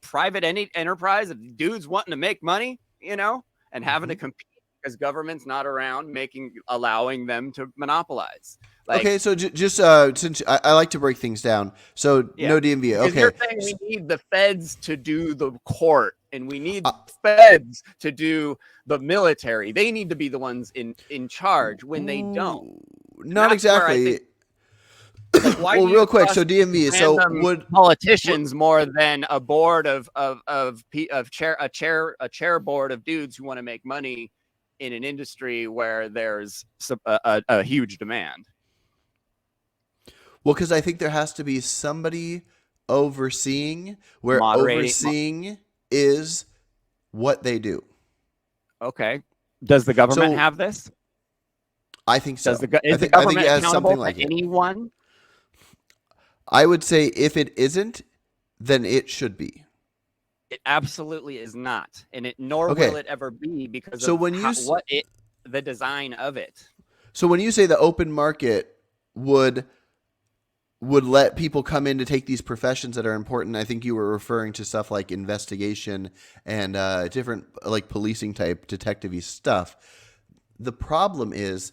private enterprise of dudes wanting to make money, you know, and having to compete because government's not around allowing them to monopolize. Like, Okay, so just since I like to break things down, so Yeah. no DMV. because Okay, you're saying we need the feds to do the court and we need feds to do the military. They need to be the ones in charge when they don't. not that's where I exactly. think- Like, why Well, do you real quick. trust So DMV. So random would politicians more than a board of chair board of dudes who want to make money in an industry where there's a huge demand? well, because I think there has to be somebody overseeing, where Moderating- overseeing is what they do. Okay. Does the government So- have this? I think so. Is the I think government it has accountable something to like it. anyone? I would say if it isn't, then it should be. It absolutely is not, and nor Okay. will it ever be because So of when you the design of it. So when you say the open market would let people come in to take these professions that are important, I think you were referring to stuff like investigation and different like policing type detective-y stuff. The problem is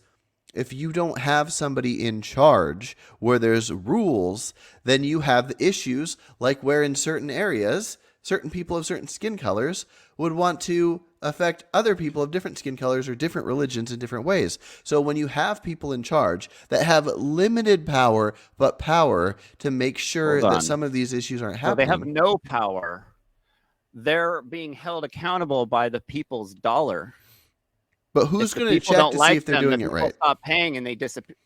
if you don't have somebody in charge where there's rules, then you have the issues like where in certain areas, certain people of certain skin colors would want to affect other people of different skin colors or different religions in different ways. So when you have people in charge that have limited power, but power to make sure Hold on. that some of these issues aren't Well, they happening. have no power. They're being held accountable by the people's dollar. But who's If the going to people check don't to like see if they're them, doing the it people right? Stop paying and they disappear.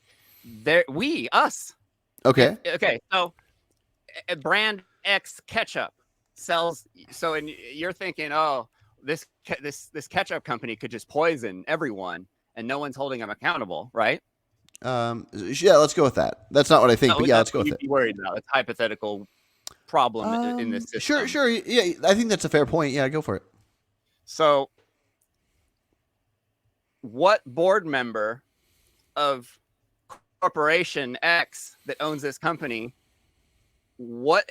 Us. Okay. Okay. So, brand X ketchup sells. So, and you're thinking, oh, this ketchup company could just poison everyone, and no one's holding them accountable, right? Yeah, let's go with that. That's not what I think, but yeah, let's go with it. Be worried about. It's a hypothetical problem in this system. Sure. Yeah, I think that's a fair point. Yeah, go for it. So, what board member of corporation X that owns this company, what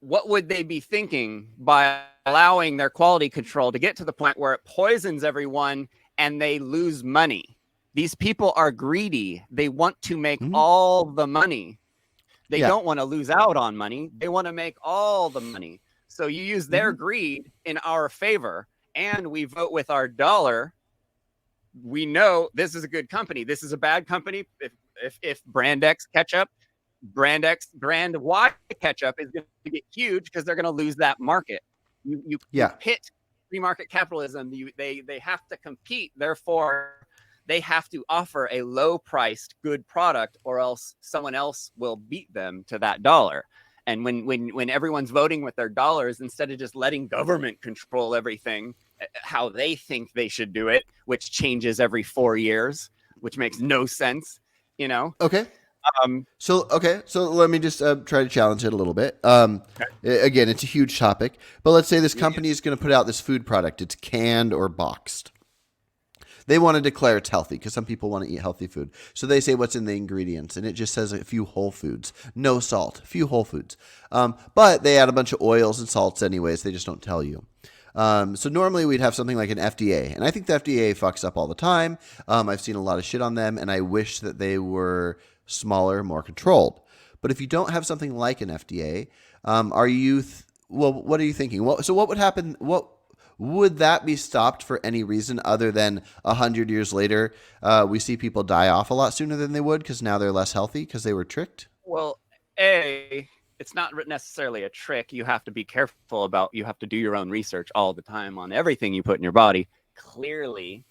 would they be thinking by allowing their quality control to get to the point where it poisons everyone and they lose money? These people are greedy. They want to make all the money. They don't want to lose out on money. They want to make all the money. So you use their greed in our favor, and we vote with our dollar. We know this is a good company. This is a bad company. If brand X ketchup, brand Y ketchup is going to get huge because they're going to lose that market. You pit free market capitalism. They have to compete. Therefore, they have to offer a low-priced good product, or else someone else will beat them to that dollar. And when everyone's voting with their dollars, instead of just letting government control everything, how they think they should do it, which changes every 4 years, which makes no sense, you know? Okay. So let me just try to challenge it a little bit. Again, it's a huge topic, but let's say this company is going to put out this food product. It's canned or boxed. They want to declare it's healthy because some people want to eat healthy food. So they say what's in the ingredients, and it just says a few whole foods, no salt, a few whole foods. But they add a bunch of oils and salts anyways. They just don't tell you. So normally we'd have something like an FDA, and I think the FDA fucks up all the time. I've seen a lot of shit on them, and I wish that they were smaller, more controlled. But if you don't have something like an FDA, what are you thinking? So what would happen? What would that be stopped for any reason other than 100 years later, we see people die off a lot sooner than they would because now they're less healthy because they were tricked? Well, it's not necessarily a trick. You have to be careful about, you have to do your own research all the time on everything you put in your body. Clearly,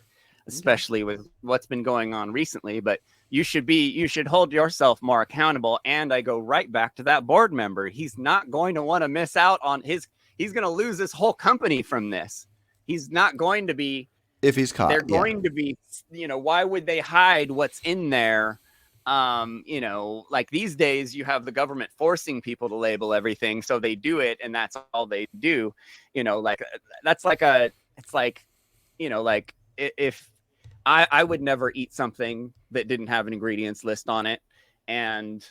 especially with what's been going on recently, but you should hold yourself more accountable. And I go right back to that board member. He's not going to want to miss out on he's going to lose this whole company from this. He's not going to be, if he's caught. they're going to be, why would they hide what's in there? Like these days you have the government forcing people to label everything, so they do it, and that's all they do. Like that's like it's like, like if I would never eat something that didn't have an ingredients list on it. And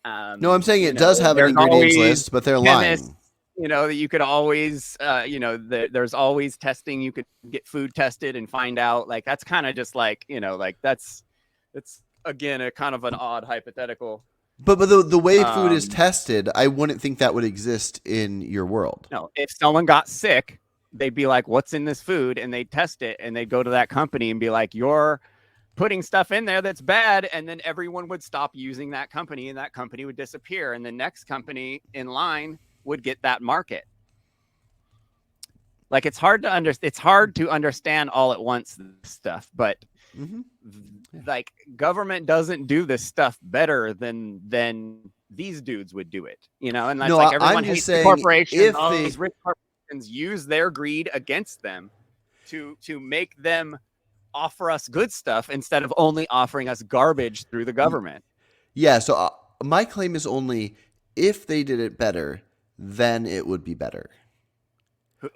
no, I'm saying it does have an ingredients list, but they're lying. You could always, there's always testing. You could get food tested and find out. Like that's kind of just like, like it's again a kind of an odd hypothetical. But the way food is tested, I wouldn't think that would exist in your world. No, if someone got sick, they'd be like, what's in this food? And they'd test it, and they'd go to that company and be like, you're putting stuff in there that's bad. And then everyone would stop using that company, and that company would disappear. And the next company in line would get that market. Like it's hard to understand all at once stuff, but like government doesn't do this stuff better than these dudes would do it, and that's like everyone hates the corporations. All these rich corporations use their greed against them to make them offer us good stuff instead of only offering us garbage through the government. Yeah. So my claim is only if they did it better, then it would be better.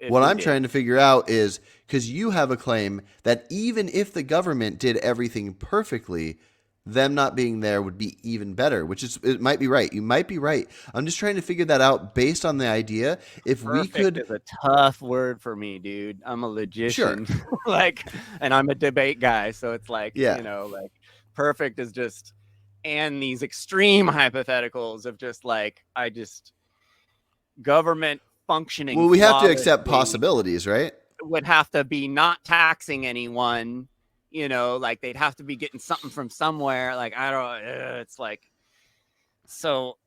What I'm trying to figure out is, because you have a claim that even if the government did everything perfectly, them not being there would be even better, it might be right. You might be right. I'm just trying to figure that out based on the idea. If perfect we could, is a tough word for me, dude. I'm a logician, sure. And I'm a debate guy. So it's like, like perfect is just, and these extreme hypotheticals of just like, government functioning. Well, we have to accept possibilities, right? Would have to be not taxing anyone, like they'd have to be getting something from somewhere. Like, I don't, it's like, so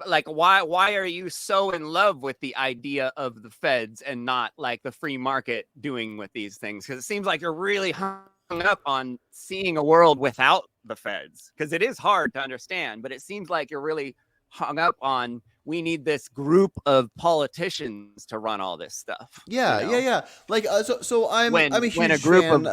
like, why are you so in love with the idea of the feds and not like the free market doing with these things? Because it seems like you're really hung up on seeing a world without the feds, because it is hard to understand, but it seems like you're really hung up on, we need this group of politicians to run all this stuff. Yeah. Like, so I'm a huge when a group fan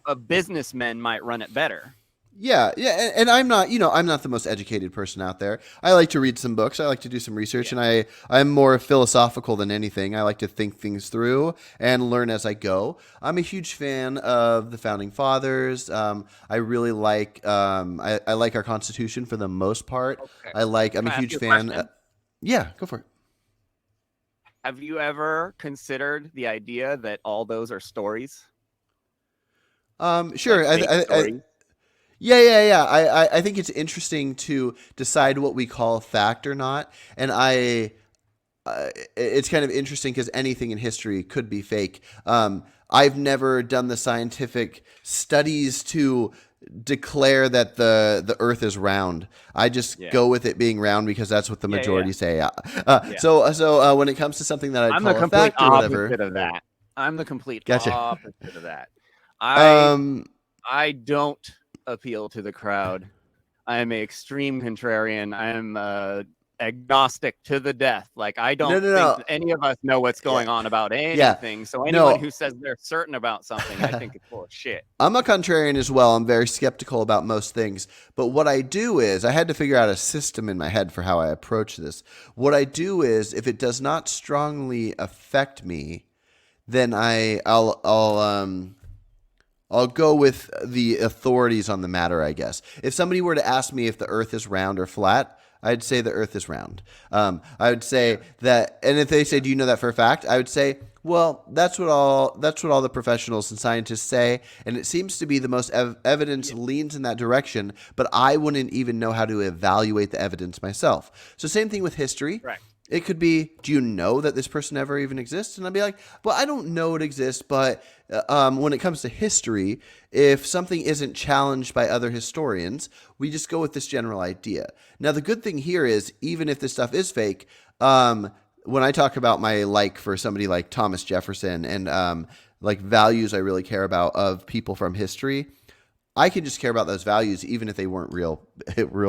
of businessmen might run it better. Yeah. And I'm not, I'm not the most educated person out there. I like to read some books. I like to do some research, and I'm more philosophical than anything. I like to think things through and learn as I go. I'm a huge fan of the Founding Fathers. I really like, I like our Constitution for the most part. Okay. I'm a huge fan. Yeah, go for it. Have you ever considered the idea that all those are stories? Sure. Like Yeah. I think it's interesting to decide what we call fact or not. And it's kind of interesting because anything in history could be fake. I've never done the scientific studies to declare that the earth is round. I just go with it being round because that's what the majority say. So when it comes to something that I call a fact or whatever, I'm the complete gotcha. opposite of that. I don't appeal to the crowd. I am an extreme contrarian. I am agnostic to the death. Like, I don't think any of us know what's going on about anything. So anyone who says they're certain about something, I think it's full of shit. I'm a contrarian as well. I'm very skeptical about most things. But what I do is, I had to figure out a system in my head for how I approach this. What I do is, if it does not strongly affect me, then I'll go with the authorities on the matter, I guess. If somebody were to ask me if the earth is round or flat, I'd say the earth is round. I would say that, and if they say, do you know that for a fact? I would say, well, that's what all the professionals and scientists say, and it seems to be the most evidence leans in that direction, but I wouldn't even know how to evaluate the evidence myself. So same thing with history. Right. It could be, do you know that this person ever even exists? And I'd be like, well, I don't know it exists, but when it comes to history, if something isn't challenged by other historians, we just go with this general idea. Now, the good thing here is, even if this stuff is fake, when I talk about my like for somebody like Thomas Jefferson and like values I really care about of people from history, I can just care about those values, even if they weren't real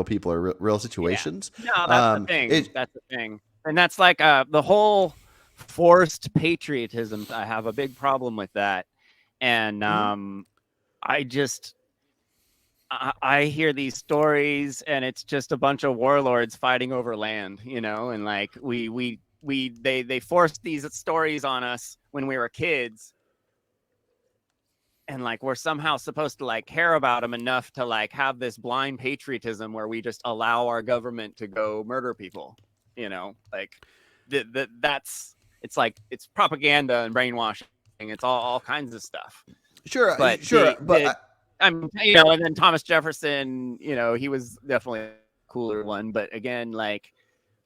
people or real Yeah. situations. No, that's the thing. It, That's the thing. And that's like the whole forced patriotism. I have a big problem with that. And I just I hear these stories, and it's just a bunch of warlords fighting over land, you know, and like they forced these stories on us when we were kids, and like we're somehow supposed to like care about them enough to like have this blind patriotism where we just allow our government to go murder people, you know, like that's it's like it's propaganda and brainwashing. It's all kinds of stuff. sure, But sure, but you know, and then Thomas Jefferson, you know, he was definitely a cooler one. But again, like,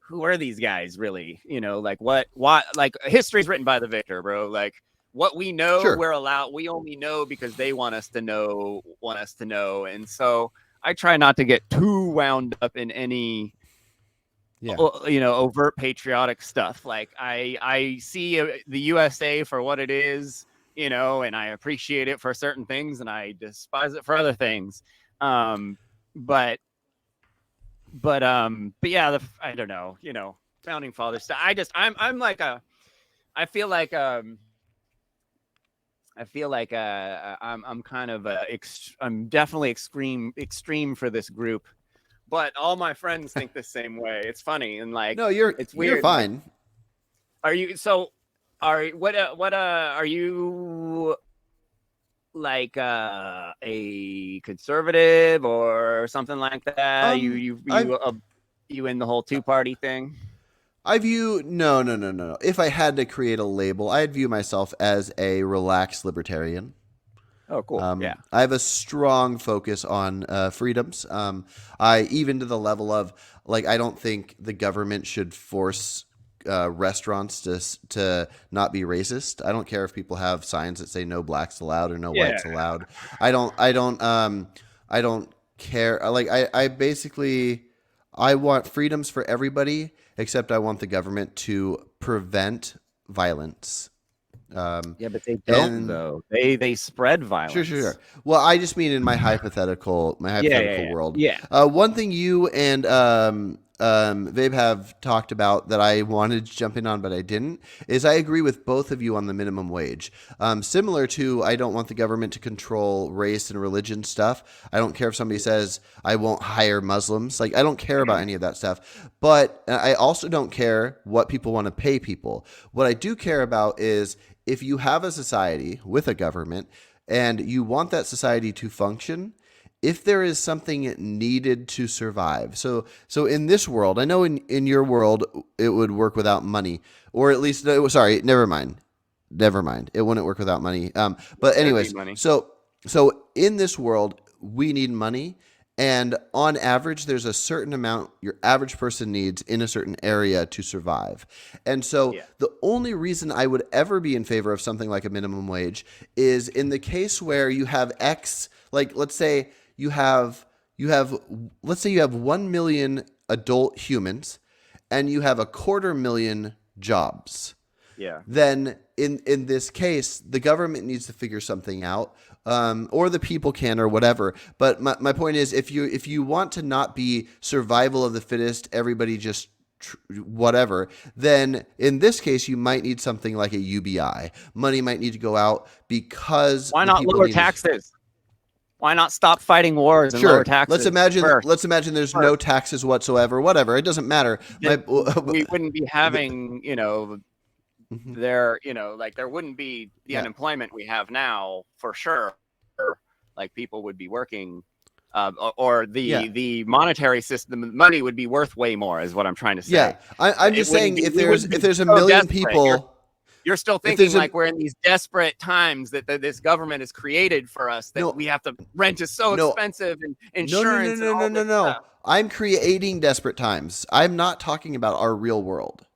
who are these guys really? You know, like why? Like, history's written by the victor, bro. Like, what we know, sure. we only know because they want us to know. And so I try not to get too wound up in any, you know, overt patriotic stuff. Like, I see the USA for what it is, you know, and I appreciate it for certain things, and I despise it for other things. But yeah, I don't know, you know, founding fathers stuff. I'm like I feel like I'm kind of I'm definitely extreme for this group, but all my friends think the same way. It's funny, and like, No, it's weird. You're fine. Are you are you like a conservative or something like that? You in the whole two-party thing? I view no. If I had to create a label, I'd view myself as a relaxed libertarian. Oh, cool. Yeah. I have a strong focus on freedoms. I even to the level of like I don't think the government should force restaurants to not be racist. I don't care if people have signs that say no blacks allowed or no whites allowed. I don't care. Like I basically I want freedoms for everybody, except I want the government to prevent violence. Yeah, but they don't though. They spread violence. Sure. Well, I just mean in my hypothetical world. Yeah. One thing you and Vabe have talked about that I wanted to jump in on, but I didn't, is I agree with both of you on the minimum wage. Similar to, I don't want the government to control race and religion stuff. I don't care if somebody says I won't hire Muslims. Like, I don't care about any of that stuff. But I also don't care what people want to pay people. What I do care about is if you have a society with a government and you want that society to function, if there is something needed to survive. So in this world, I know in your world, it would work without money, or at least, sorry, never mind. It wouldn't work without money. But anyways, so in this world, we need money. And on average, there's a certain amount your average person needs in a certain area to survive. And so the only reason I would ever be in favor of something like a minimum wage is in the case where you have X, like let's say you have 1 million adult humans and you have 250,000 jobs. Yeah. Then in this case, the government needs to figure something out, or the people can, or whatever. But my point is, if you want to not be survival of the fittest, everybody just whatever, then in this case, you might need something like a UBI. Money might need to go out because why not lower taxes? Why not stop fighting wars and lower taxes? Let's imagine there's no taxes whatsoever. Whatever, it doesn't matter. We wouldn't be having, you know. There, you know, like there wouldn't be the unemployment we have now for sure. Like people would be working, or the monetary system, money would be worth way more, is what I'm trying to say. Yeah, I'm just saying if there's a million people, you're still thinking like we're in these desperate times that this government has created for us that we have to rent is so expensive and insurance. No. I'm creating desperate times. I'm not talking about our real world.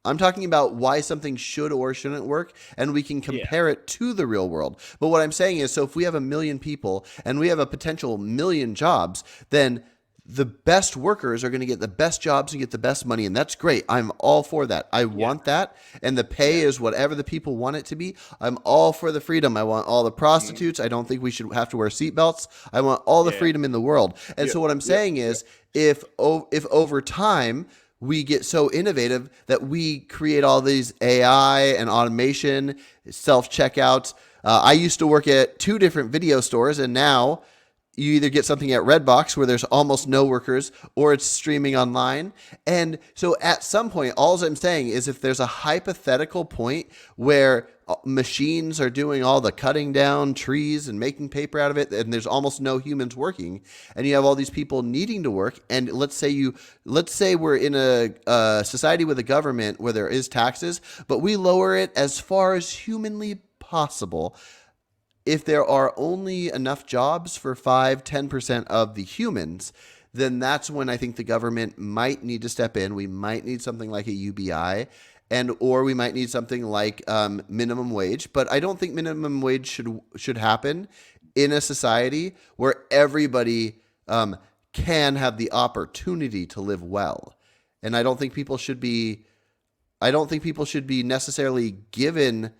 I'm talking about why something should or shouldn't work, and we can compare it to the real world. But what I'm saying is, so if we have 1 million people and we have a potential 1 million jobs, then the best workers are going to get the best jobs and get the best money, and that's great. I'm all for that. I want that, and the pay is whatever the people want it to be. I'm all for the freedom. I want all the prostitutes. I don't think we should have to wear seatbelts. I want all the freedom in the world. And so what I'm saying is, if over time we get so innovative that we create all these AI and automation, self checkouts. I used to work at 2 different video stores, and now you either get something at Redbox where there's almost no workers, or it's streaming online. And so at some point, all I'm saying is, if there's a hypothetical point where machines are doing all the cutting down trees and making paper out of it, and there's almost no humans working, and you have all these people needing to work, and let's say we're in a society with a government where there is taxes, but we lower it as far as humanly possible. If there are only enough jobs for 5-10% of the humans, then that's when I think the government might need to step in. We might need something like a UBI, or we might need something like minimum wage. But I don't think minimum wage should happen in a society where everybody can have the opportunity to live well. And I don't think people should be necessarily given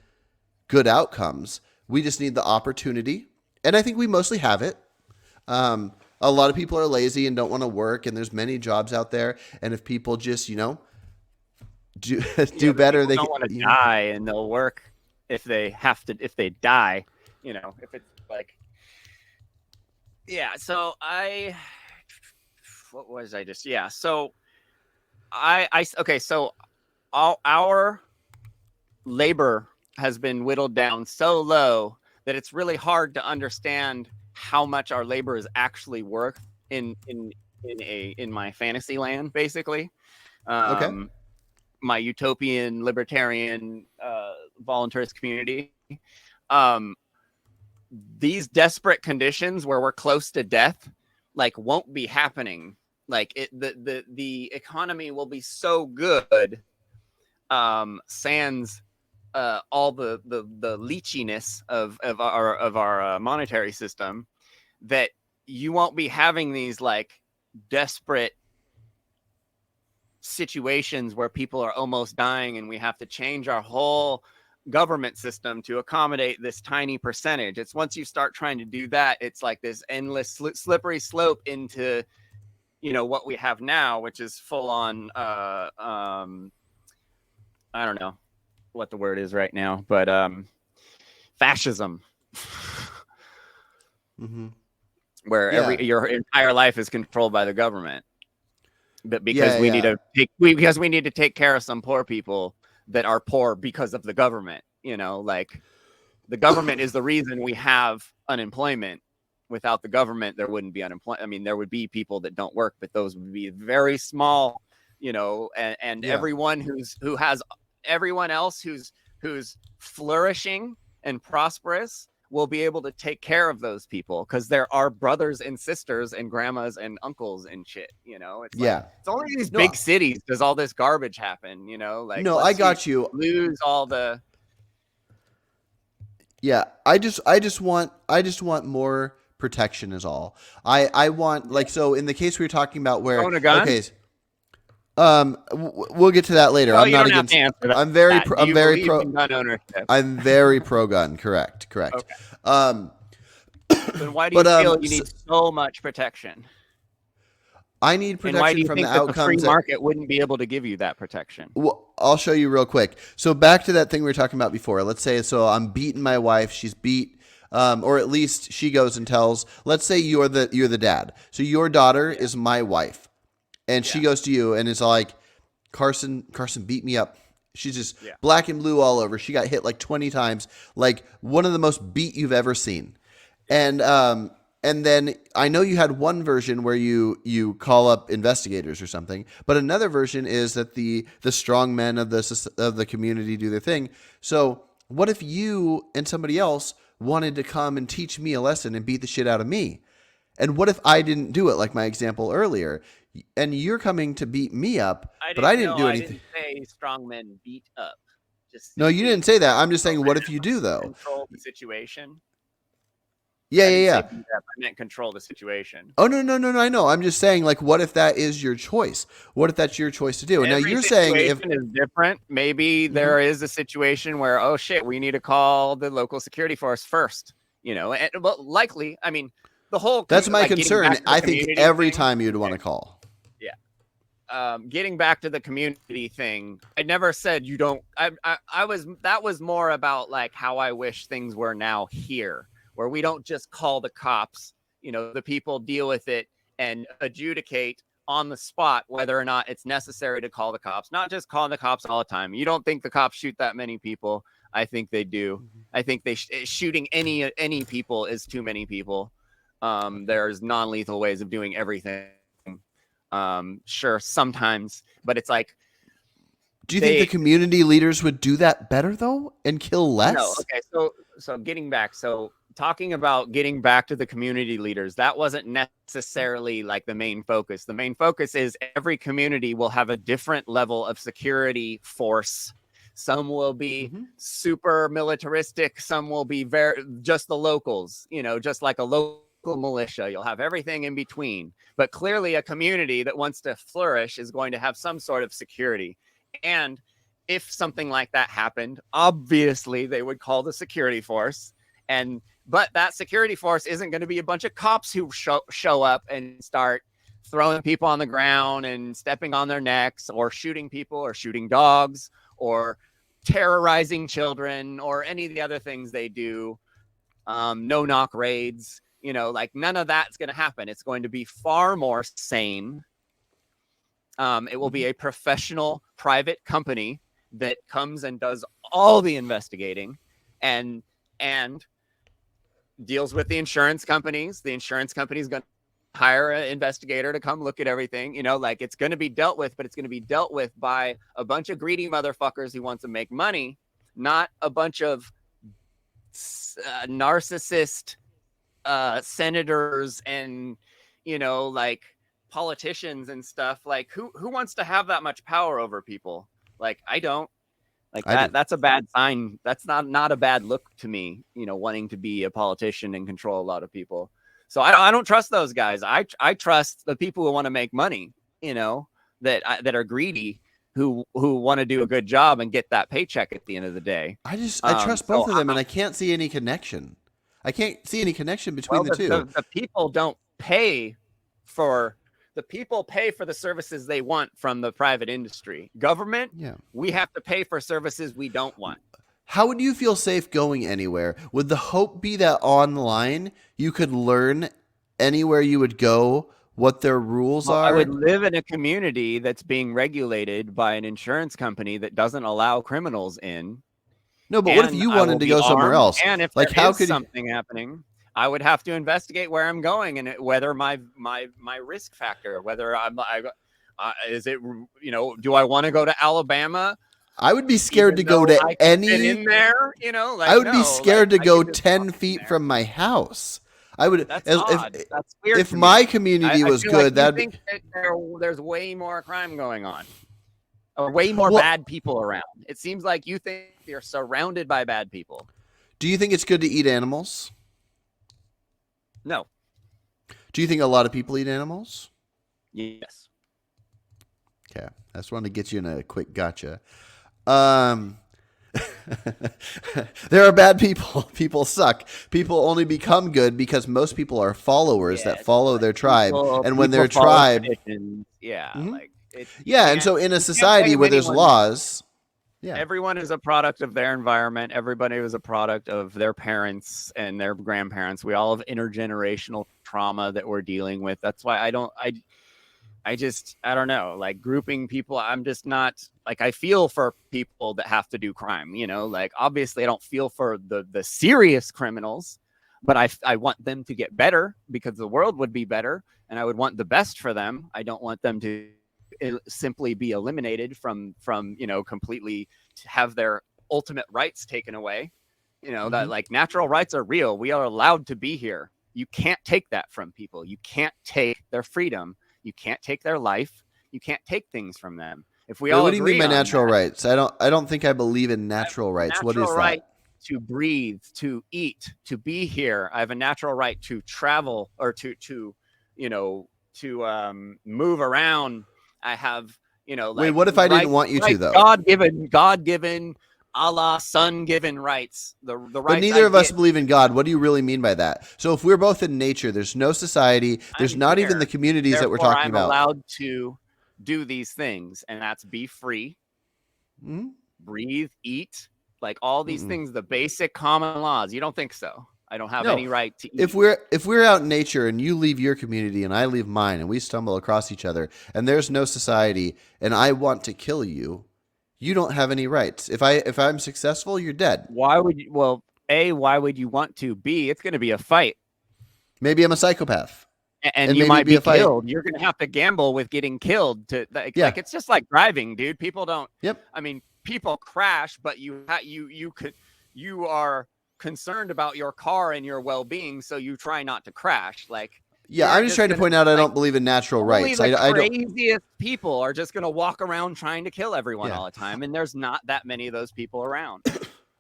good outcomes. We just need the opportunity, and I think we mostly have it. A lot of people are lazy and don't want to work, and there's many jobs out there. And if people just, do better, they don't want to die, and they'll work if they have to. If they die, if it's like, So what was I just? Yeah. So okay. So all our labor has been whittled down so low that it's really hard to understand how much our labor is actually worth in my fantasy land, basically. My utopian libertarian voluntarist community. These desperate conditions where we're close to death, won't be happening. The economy will be so good, sans all the leechiness of our monetary system, that you won't be having these desperate situations where people are almost dying and we have to change our whole government system to accommodate this tiny percentage. It's once you start trying to do that, it's like this endless slippery slope into what we have now, which is full on I don't know what the word is right now, but fascism. Where your entire life is controlled by the government, but because we need to take care of some poor people that are poor because of the government. The government is the reason we have unemployment. Without the government, there wouldn't be unemployment. I mean, there would be people that don't work, but those would be very small. Everyone else who's flourishing and prosperous will be able to take care of those people, because there are brothers and sisters and grandmas and uncles and shit. It's only these big cities does all this garbage happen. I got you. Lose all the. Yeah, I just want more protection is all. I want, so in the case we were talking about where own a gun? Okay. We'll get to that later. I'm not against. I'm very pro. I'm very pro gun. Correct. Okay. Then why do you feel you need so much protection? I need protection, and why do you from think the that outcomes. The free market wouldn't be able to give you that protection? Well, I'll show you real quick. So back to that thing we were talking about before. Let's say I'm beating my wife. She's beat. Or at least she goes and tells. Let's say you're the dad. So your daughter is my wife, and she goes to you and is like, Carson beat me up. She's just black and blue all over. She got hit 20 times, one of the most beat you've ever seen. And then I know you had one version where you call up investigators or something, but another version is that the strong men of the community do their thing. So what if you and somebody else wanted to come and teach me a lesson and beat the shit out of me? And what if I didn't do it, like my example earlier? And you're coming to beat me up, but I didn't do anything. I didn't say strong men beat up. No, you didn't say that. I'm just saying, what if you do, though? Control the situation. Yeah, I yeah, didn't say yeah. beat up. I meant control the situation. Oh no, no, no, no! I know. I'm just saying, like, what if that is your choice? What if that's your choice to do? And now Every you're saying if situation is different. Maybe Mhm. there is a situation where, oh shit, we need to call the local security force first. And well, likely, I mean, the whole that's my like getting concern. back to the I think community every thing. time you'd want Okay, to call. yeah. Getting back to the community thing, I never said you don't. I was that was more about like how I wish things were now here, where we don't just call the cops. The people deal with it and adjudicate on the spot whether or not it's necessary to call the cops. Not just calling the cops all the time. You don't think the cops shoot that many people? I think they do. Mhm. I think shooting any people is too many people. Okay. There's non-lethal ways of doing everything. Sure, sometimes, but it's like Do you think the they community leaders would do that better though and kill no. less? Okay, so getting back, so talking about getting back to the community leaders, that wasn't necessarily like the main focus. The main focus is every community will have a different level of security force. Some will be Mhm. super militaristic, some will be very just the locals, just like a local militia. You'll have everything in between. But clearly a community that wants to flourish is going to have some sort of security. And if something like that happened, obviously they would call the security force. But that security force isn't going to be a bunch of cops who show up and start throwing people on the ground and stepping on their necks or shooting people or shooting dogs or terrorizing children or any of the other things they do. No knock raids, like none of that's going to happen. It's going to be far more sane. It will be Mhm. a professional private company that comes and does all the investigating and and deals with the insurance companies. The insurance company is going to hire an investigator to come look at everything. Like it's going to be dealt with, but it's going to be dealt with by a bunch of greedy motherfuckers who want to make money, not a bunch of narcissist senators and like politicians and stuff. Like who wants to have that much power over people? Like I don't. Like I do. that's a bad sign. That's not a bad look to me, wanting to be a politician and control a lot of people. So I don't trust those guys. I trust the people who want to make money, that are greedy, who want to do a good job and get that paycheck at the end of the day. I trust So both of them and I can't see any connection. I can't see any connection between well, the two. the people don't pay for the people pay for the services they want from the private industry. Government, Yeah. we have to pay for services we don't want. How would you feel safe going anywhere? Would the hope be that online you could learn anywhere you would go what their rules Well, I are? would live in a community that's being regulated by an insurance company that doesn't allow criminals in, No, but what if and you I will wanted to be go somewhere armed. else? And if Like there how is could you, something happening, I would have to investigate where I'm going and whether my risk factor, whether is it do I want to go to Alabama I would be scared even to go though to I could fit any in there? I Like would be no, like scared to I go could just walk 10 in feet there. from my house. I would That's as odd. That's weird if to me. my community I was feel like good, you that'd be think that there's way more crime going on. Or way more well, bad people around. It seems like you think you're surrounded by bad people. do you think it's good to eat animals? No. Do you think a lot of people eat animals? Yes. Okay. I just wanted to get you in a quick gotcha. Um there are bad people. People suck. People only become good because most people are followers Yeah. that follow their tribe. And when People their follow tribe, traditions. Yeah. Mhm. Like you Yeah, and so in a you can't society blame where there's anyone. laws, yeah. Everyone is a product of their environment. Everybody was a product of their parents and their grandparents. We all have intergenerational trauma that we're dealing with. That's why I don't know, like grouping people. I'm just not like, I feel for people that have to do crime, like obviously I don't feel for the serious criminals, but I want them to get better because the world would be better and I would want the best for them. I don't want them to simply be eliminated from completely to have their ultimate rights taken away. That Mhm. like natural rights are real. We are allowed to be here. You can't take that from people. You can't take their freedom. You can't take their life. You can't take things from them. If we Wait, all what do you mean agree by on natural that, rights? I don't think I believe in natural rights. What natural is right that? to breathe, to eat, to be here. I have a natural right to travel or to move around. I have, Wait, what if I didn't want you to, though? God given, Allah sun given rights. The rights. But neither of us believe in God. What do you really mean by that? So if we're both in nature, there's no society, there's not even the communities that we're talking about. I'm allowed to do these things, and that's be free, breathe, eat, like all these things, the basic common laws. You don't think so? I don't have any right to eat. If we're out in nature and you leave your community and I leave mine and we stumble across each other and there's no society and I want to kill you, you don't have any rights. If I'm successful, you're dead. Why would you? Well, A, why would you want to? B, it's going to be a fight. Maybe I'm a psychopath. And you might be killed. You're going to have to gamble with getting killed. Like it's just like driving, dude. People don't. Yep. I mean, people crash, but you are concerned about your car and your well-being, so you try not to crash. Like, yeah, I'm just trying to point out I don't believe in natural rights. The craziest people are just going to walk around trying to kill everyone all the time, and there's not that many of those people around.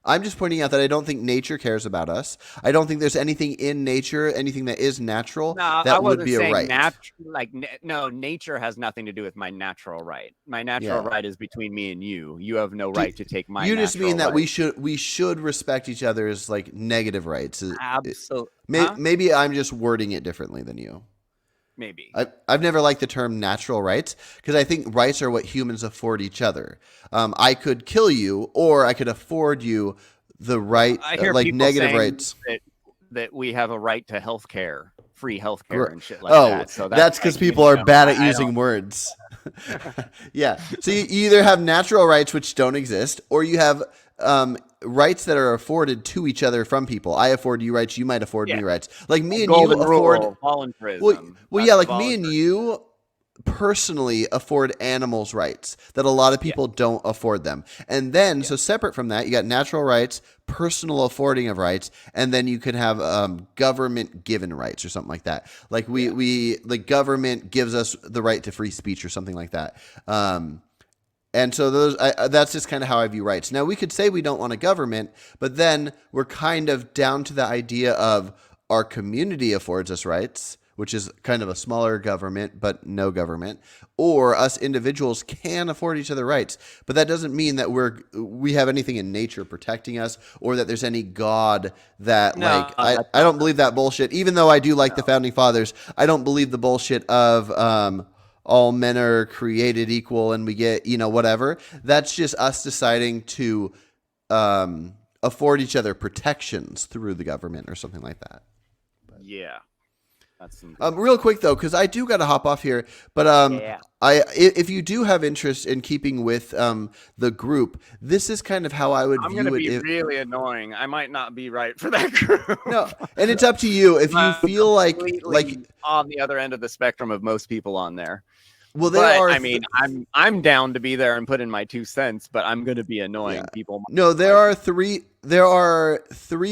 I'm just pointing out that I don't think nature cares about us. I don't think there's anything in nature, anything that is natural, that would be a right. No, nature has nothing to do with my natural right. My natural right is between me and you. You have no right to take my. You just mean that we should respect each other's like negative rights. Absolutely. Maybe I'm just wording it differently than you. Maybe. I've never liked the term natural rights because I think rights are what humans afford each other. I could kill you or I could afford you the right, like negative rights. That we have a right to health care, free health care and shit like that. So that's because people are bad at using words. Yeah. So you either have natural rights which don't exist or you have rights that are afforded to each other from people. I afford you rights. You might afford me rights. Like me and you afford voluntarism. Well, yeah, like me and you personally afford animals rights that a lot of people don't afford them. And then, so separate from that, you got natural rights, personal affording of rights, and then you can have government given rights or something like that. Like the government gives us the right to free speech or something like that. And so that's just kind of how I view rights. Now, we could say we don't want a government, but then we're kind of down to the idea of our community affords us rights, which is kind of a smaller government, but no government, or us individuals can afford each other rights. But that doesn't mean that we have anything in nature protecting us or that there's any God that I don't believe that bullshit. Even though I do like the founding fathers, I don't believe the bullshit of all men are created equal and we get, whatever. That's just us deciding to afford each other protections through the government or something like that. Yeah. Real quick though, because I do got to hop off here, but if you do have interest in keeping with the group, this is kind of how I would view it. I'm going to be really annoying. I might not be right for that group. No, and it's up to you if you feel like on the other end of the spectrum of most people on there. Well, I'm down to be there and put in my 2 cents, but I'm going to be annoying people. No, there are three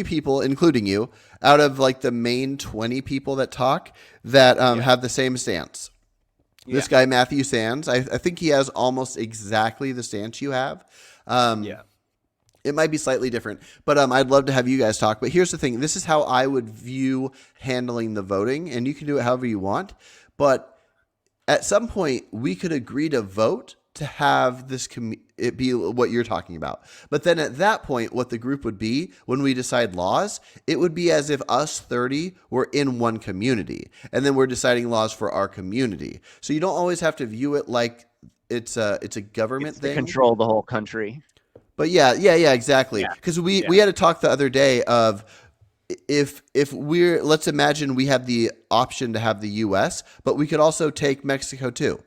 people, including you, out of like the main 20 people that talk that have the same stance. Yeah. This guy, Matthew Sands, I think he has almost exactly the stance you have. It might be slightly different, but I'd love to have you guys talk. But here's the thing. This is how I would view handling the voting, and you can do it however you want. But at some point, we could agree to vote to have this it be what you're talking about. But then at that point, what the group would be when we decide laws, it would be as if us 30 were in one community, and then we're deciding laws for our community. So you don't always have to view it like it's a government thing. To control the whole country. But yeah, exactly. Because we had a talk the other day of if let's imagine we have the option to have the U.S., but we could also take Mexico too.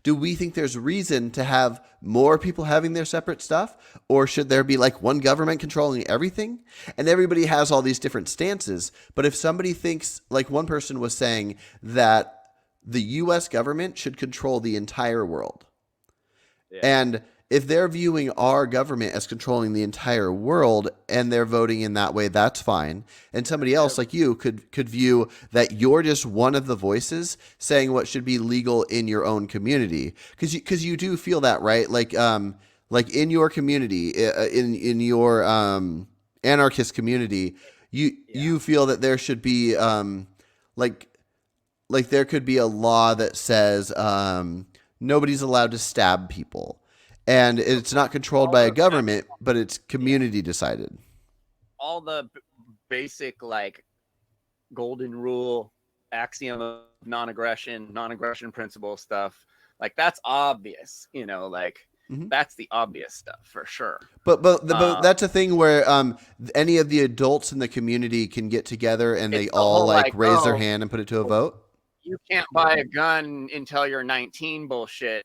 Do we think there's reason to have more people having their separate stuff? Or should there be like one government controlling everything? And everybody has all these different stances. But if somebody thinks, like one person was saying, that the U.S. government should control the entire world. Yeah. And if they're viewing our government as controlling the entire world and they're voting in that way, that's fine. And somebody else like you could view that you're just one of the voices saying what should be legal in your own community. Because you do feel that, right? Like in your community, in anarchist community, you feel that there should be like there could be a law that says nobody's allowed to stab people, and it's not controlled by a government, but it's community decided. All the basic like golden rule, axiom of non-aggression principle stuff, like that's obvious, like that's the obvious stuff for sure. But that's a thing where any of the adults in the community can get together and they all like raise their hand and put it to a vote. You can't buy a gun until you're 19 bullshit.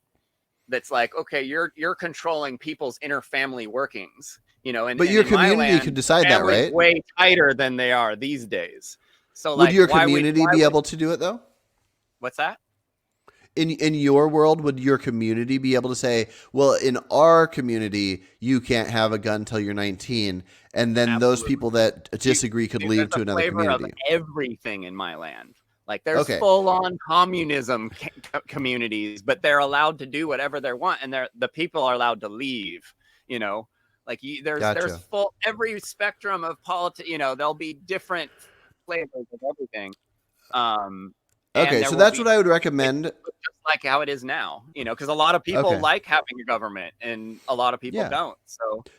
That's like, okay, you're controlling people's inner family workings, but your community could decide that, right? Way tighter than they are these days. So would your community be able to do it though? What's that? In your world, would your community be able to say, well, in our community, you can't have a gun until you're 19, and then Absolutely. Those people that disagree could leave to another community? Of everything in my land. Like there's full-on communism communities, but they're allowed to do whatever they want, and the people are allowed to leave. Like there's full every spectrum of politics. There'll be different flavors of everything. Okay, so that's what I would recommend. Just like how it is now, because a lot of people like having a government and a lot of people don't.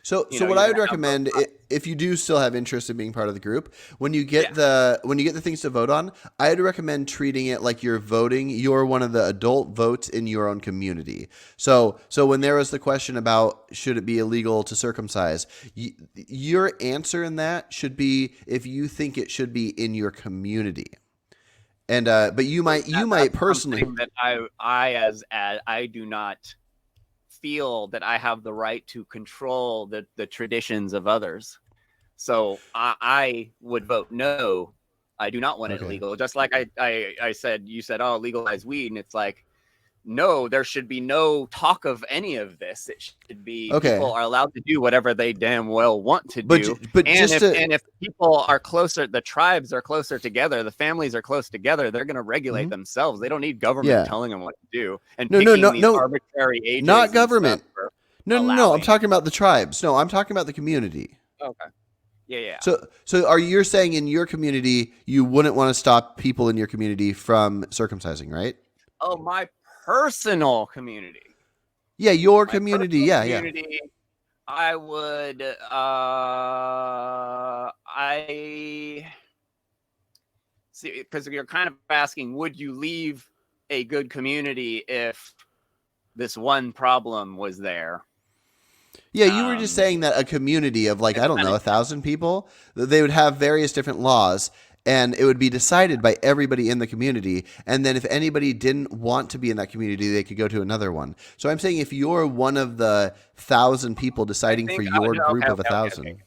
So what I would recommend, if you do still have interest in being part of the group, when you get the things to vote on, I'd recommend treating it like you're voting. You're one of the adult votes in your own community. So when there was the question about should it be illegal to circumcise, your answer in that should be if you think it should be in your community. And but you might personally that I do not feel that I have the right to control the traditions of others. So I would vote no. I do not want it illegal. Just like I said, you said, oh, legalize weed, and it's like, no, there should be no talk of any of this. It should be people are allowed to do whatever they damn well want to do. And if people are closer, the tribes are closer together, the families are close together, they're going to regulate themselves. They don't need government telling them what to do. And no, arbitrary ages. Not government. No. I'm talking about the tribes. No, I'm talking about the community. Okay. Yeah. So are you saying in your community you wouldn't want to stop people in your community from circumcising, right? Oh, my personal community. Yeah, your community. Yeah. I would. I see, because you're kind of asking, would you leave a good community if this one problem was there? Yeah, you were just saying that a community of like, I don't know, 1,000 people, they would have various different laws. And it would be decided by everybody in the community. And then if anybody didn't want to be in that community, they could go to another one. So I'm saying if you're one of the 1,000 people deciding for your group of 1,000. Okay.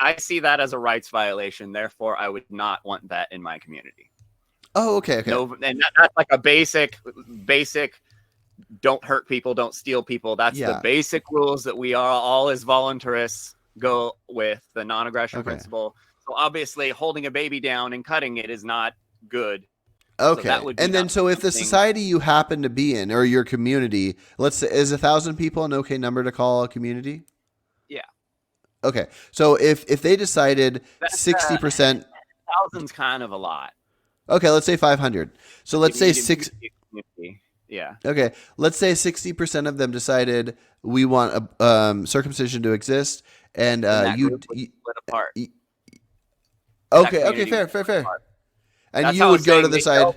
I see that as a rights violation. Therefore, I would not want that in my community. Oh, okay. No, and that's like a basic, don't hurt people, don't steal people. That's the basic rules that we are all as voluntarists go with, the non-aggression principle. Obviously, holding a baby down and cutting it is not good. Okay. So if the society you happen to be in or your community, let's say, is 1,000 people an okay number to call a community? Yeah. Okay. So if they decided 60%, 1,000's kind of a lot. Okay, let's say 500. So let's say Yeah. Okay. Let's say 60% of them decided we want a circumcision to exist, and you split apart. Okay, fair. And that's you would go to the side.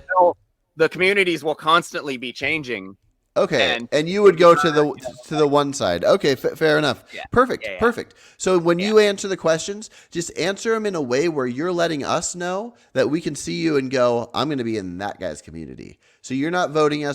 The communities will constantly be changing. Okay, and you would go to the one side. Okay, fair enough. Yeah. Perfect. So when you answer the questions, just answer them in a way where you're letting us know that we can see you and go, I'm going to be in that guy's community. So you're not voting you're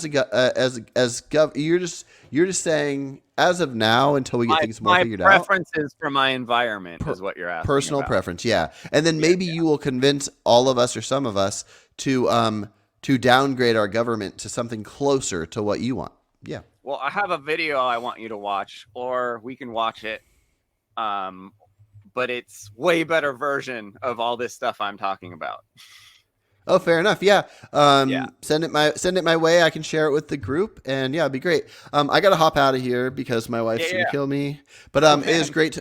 just saying as of now until we get things more figured out. My preferences for my environment is what you're asking. Personal preference, yeah. And then maybe you will convince all of us or some of us to downgrade our government to something closer to what you want. Yeah. Well, I have a video I want you to watch, or we can watch it. But it's way better version of all this stuff I'm talking about. Oh, fair enough. Yeah. Send it my way. I can share it with the group, and yeah, it'd be great. I got to hop out of here because my wife's gonna kill me. But it is great.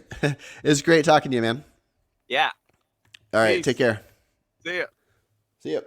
It's great talking to you, man. Yeah. All right, Peace. take care. See ya. See ya.